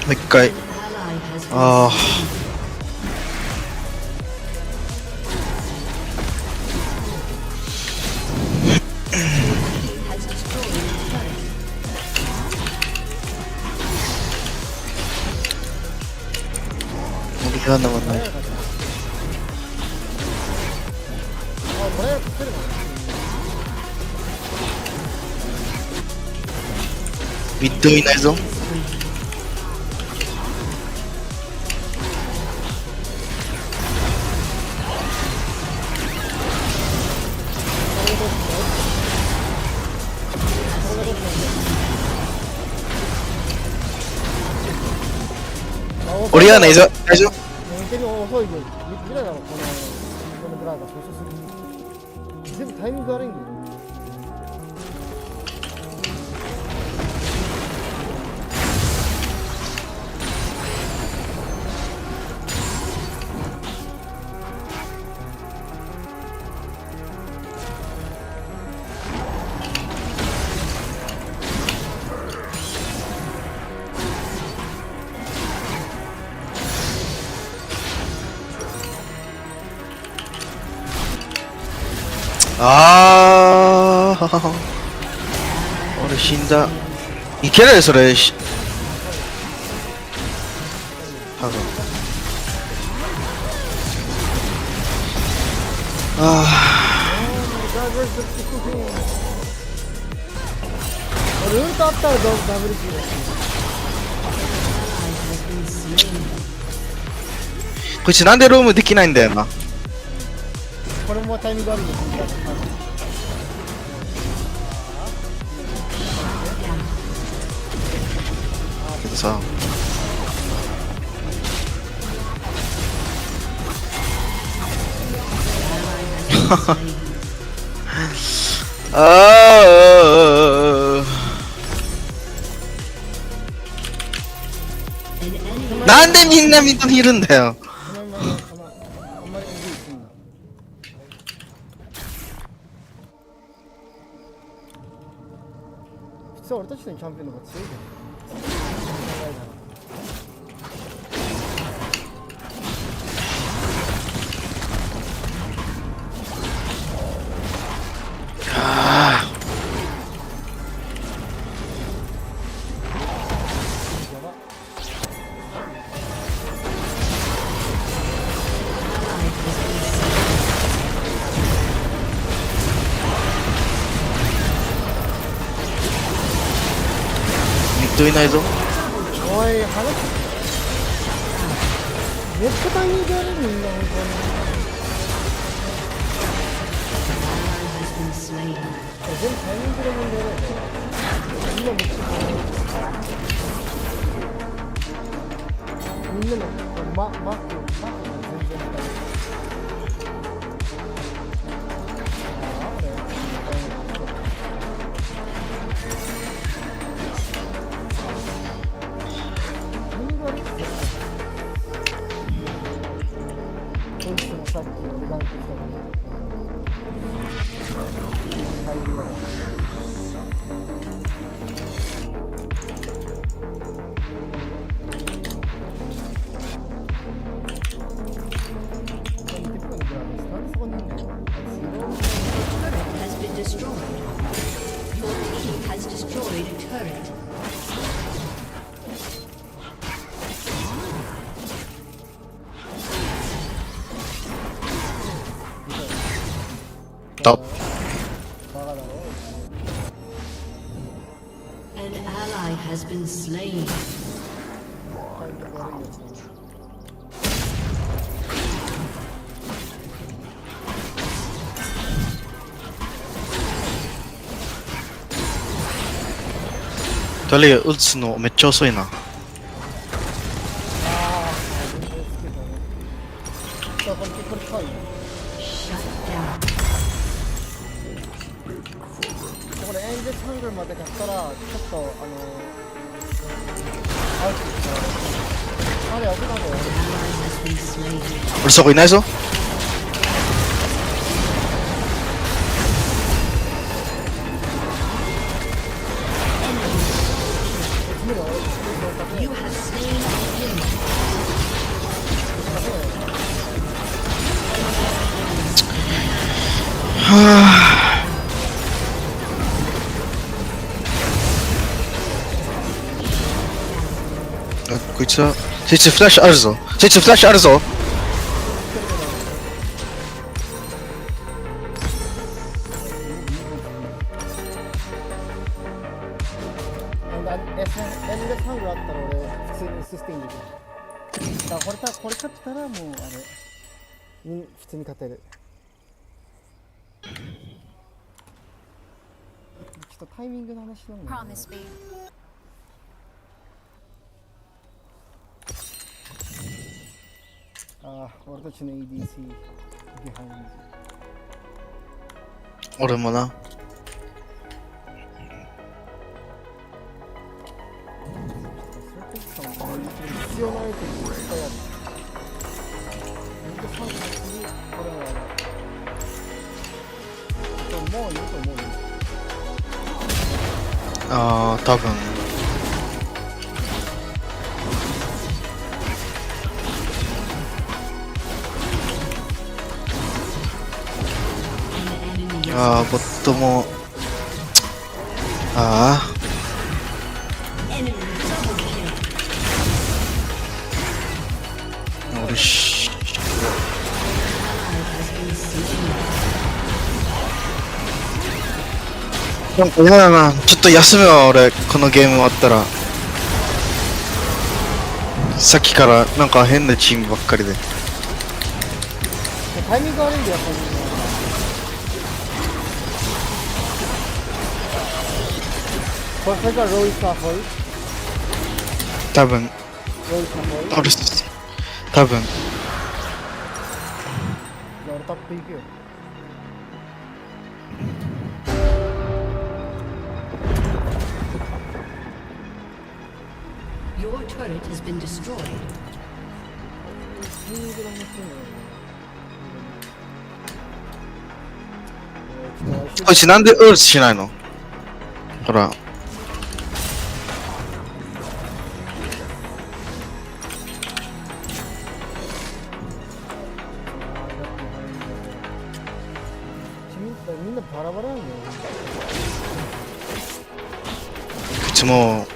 もう一回。ああ。盛り上がんなかったね。ミッドいないぞ。オリアーナいぞ。大丈夫。本当に遅いよ。見ないだろ、このブラが遅すぎる。全部タイミング悪いんだよ。ああ。俺死んだ。いけないそれ。多分。ああ。俺ウルトあったらダブルキルだ。こいつなんでロームできないんだよな。これもタイミング悪いよ。けどさ。なんでみんなミッドにいるんだよ。普通は俺たちのチャンピオンの方が強いじゃん。ミッドいないぞ。おい、話めっちゃタイミング悪いみんな、本当に。全部タイミングの問題だよね。みんなめっちゃみんなのマークが全然ない。さっき俺が言ってきたのに入りが turret. Top. An ally has been slain. 달리打つのめっちゃ遅いな。これ演説ハングルまで買ったらちょっとアウトですね。あれ危ないよ。俺そこいないぞ。You have slain him. はあ。こいつはそいつフラッシュあるぞ。そいつフラッシュあるぞ。エンデスハングルあったら俺普通にススティンできる。だからこれ勝ったらもう普通に勝てる。ちょっとタイミングの話なんだよね。ああ、俺たちの EDC ビハインド。俺もな。必要なアイテムいっぱいある。エンデスハングル次これはもういいと思うよ。ああ、多分。ああ、ボットも。ああ。俺し。なんか嫌だな。ちょっと休むわ俺、このゲーム終わったら。さっきからなんか変なチームばっかりで。タイミング悪いんだよ、タイミング。これがロイス・アホイ？多分。ロイス・アホイ？俺、多分。俺タップ行くよ。Your turret has been destroyed. こいつなんでウールスしないの？ほら。みんなバラバラなんだよ。こいつも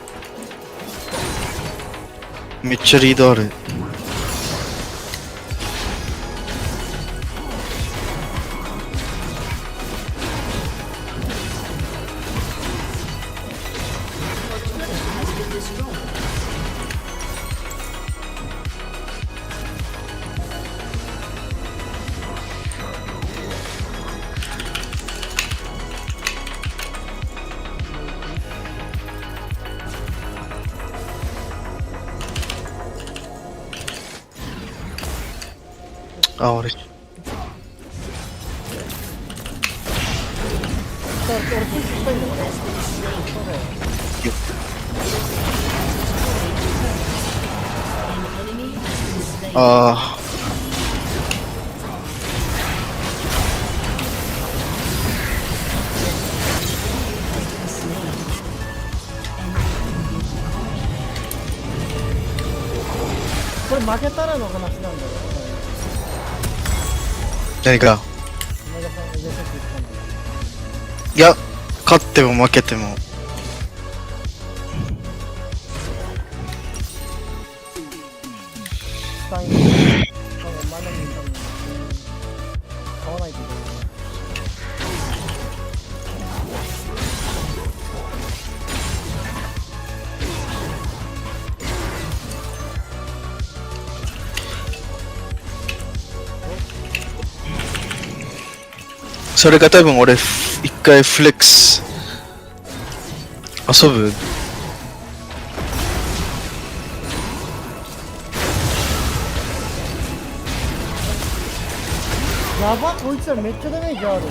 めっちゃリードある。あ、俺。ああ。これ負けたらの話なんだよ。何か。いや、勝っても負けても単位で前のに買わないといけない。それが多分俺一回フレックス遊ぶ。やば、こいつらめっちゃダメージある。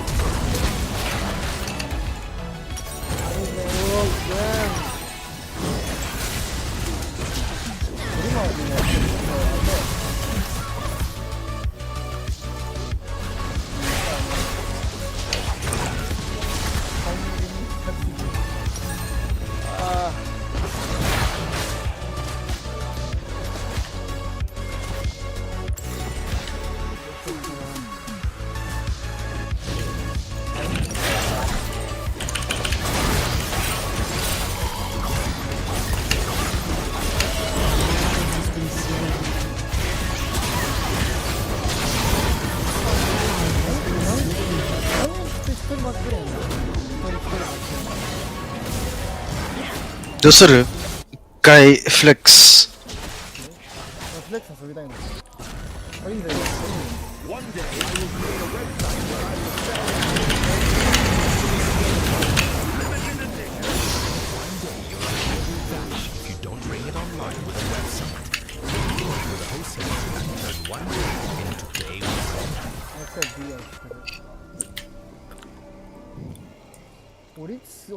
どうする？一回フレックス。フレックス遊びたいの。いいんだよ。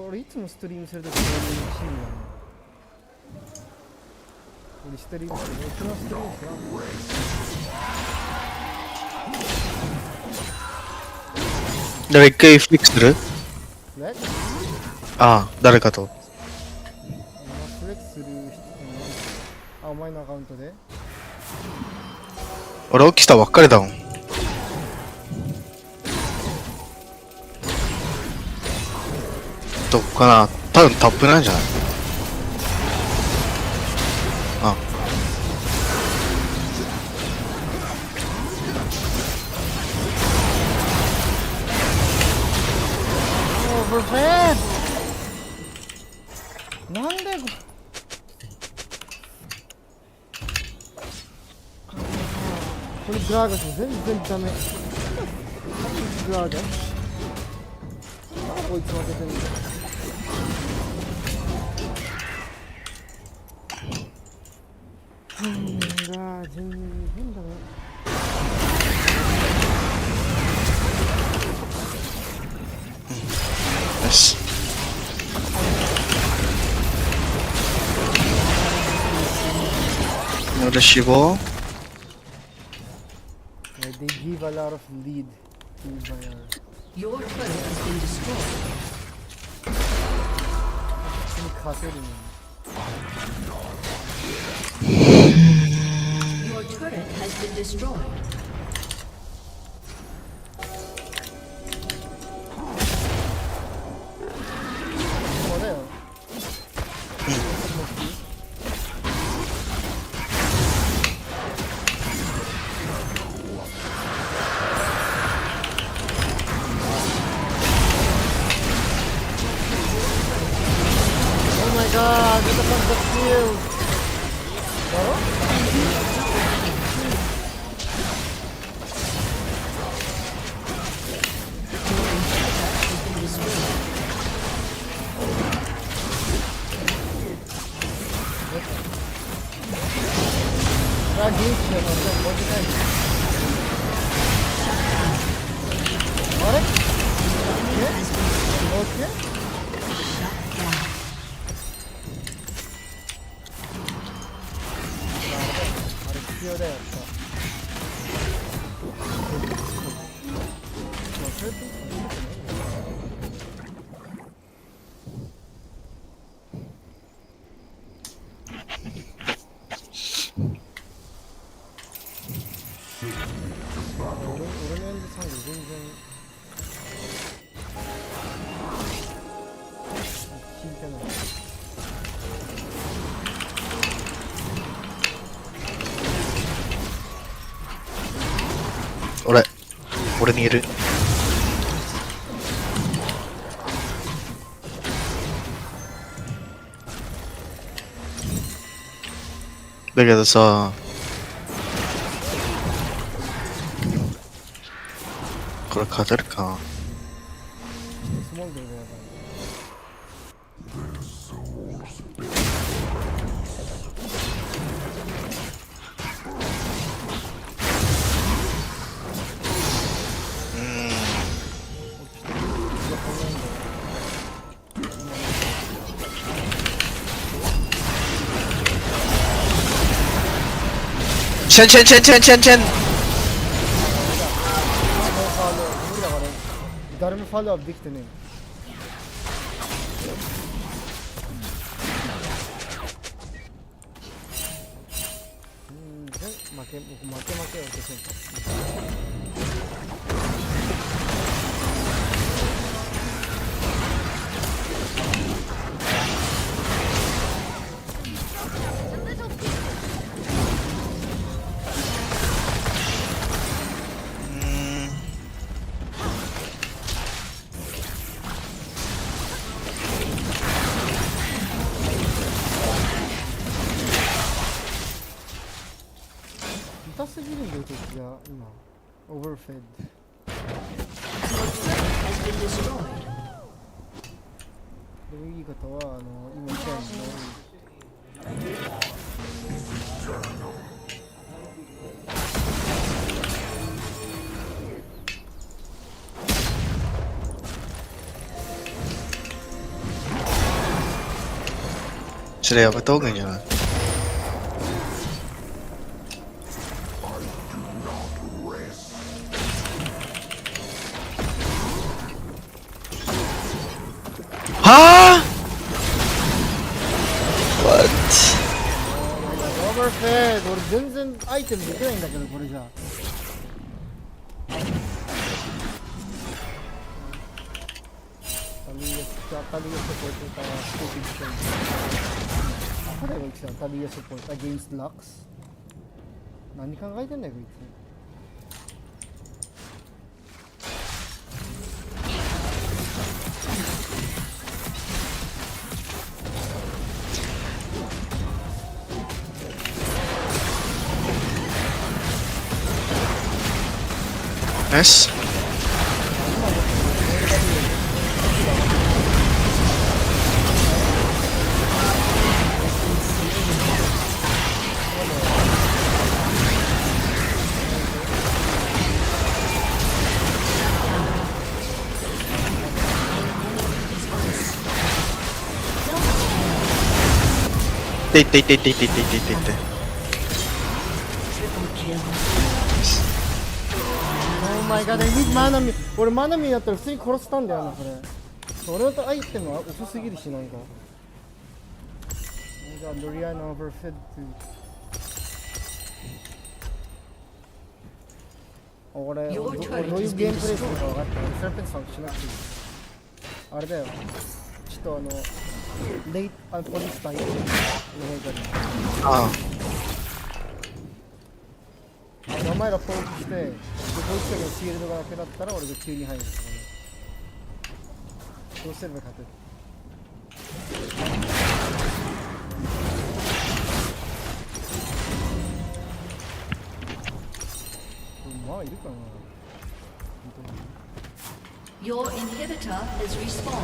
俺いつもストリームするときにシーンなの。俺ストリームする。俺昨日ストリームする。だから一回フレックスする？ね？ああ、誰かと。フレックスする人。あ、お前のアカウントで？俺起きたばっかりだもん。どっかな？多分タップなんじゃない？あ。なんでこれグラーガス全然ダメ。グラーガスこいつ負けてんだ。全然ダメ。よし。俺死亡。They give a lot of lead to Bayern. Your turret has been destroyed. 普通に勝てるのに。Your turret has been destroyed. そうだよ。Oh my god, get the fuck up shield. 俺にいる。だけどさ、これ勝てるか。スモールでやばい。チェンチェンチェンチェンチェンチェン。誰もファローアップできてねえ。負けよって選択。痛すぎるんだよ敵が今。オーバーフェッド。どういう言い方は今言ったようそれやめた方がいいんじゃない？はぁ？ What？ オーバーフェッド。俺全然アイテムできないんだけどこれじゃ。Talia support with stupid strength. What I like Talia support against Lux? 何考えてんだよこいつ。Nice. Te. Oh my god, I need マナミ。俺マナミやったら普通に殺したんだよなこれ。俺のとアイテムは遅すぎるしなんか。なんかドリアンオーバーフェッド。俺どういうゲームプレイするか分かったらセラペンさんしなくていい。あれだよ。ちょっとレイポリスタイルの方がいい。お前らポーズして、でこいつらのシールドがなくなったら俺が急に入るとかね。そうすれば勝てる。まあいるかな。Your inhibitor has respawned.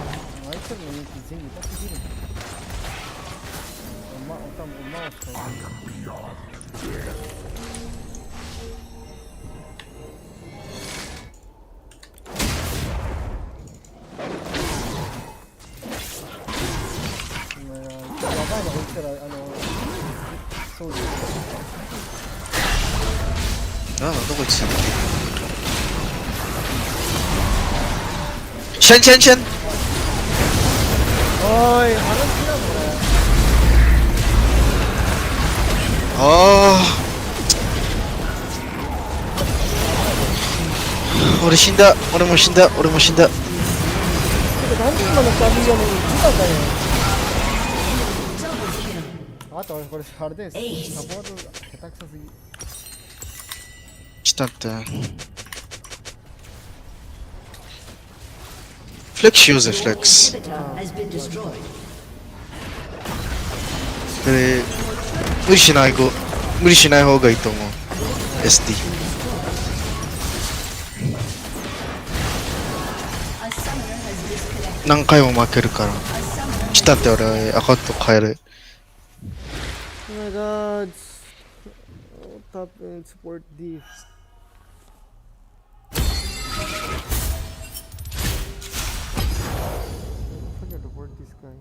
あいつらの人気全部痛すぎるんだ。多分おまわしかない。そうです。どこ行ってたの？チェンチェンチェン。おい、話だこれ。俺死んだ。俺も死んだ。なんで今の旅を見たんだよ。あと俺これあれです。サポート下手くそすぎ。ちょっと待って。Flex しようぜ、フレックス。 Inhibitor has been destroyed. で、無理しない方がいいと思う。SD。何回も負けるから。来たって俺アカウント変える。Oh my god. Oh, top and support D. I forgot to support this guy.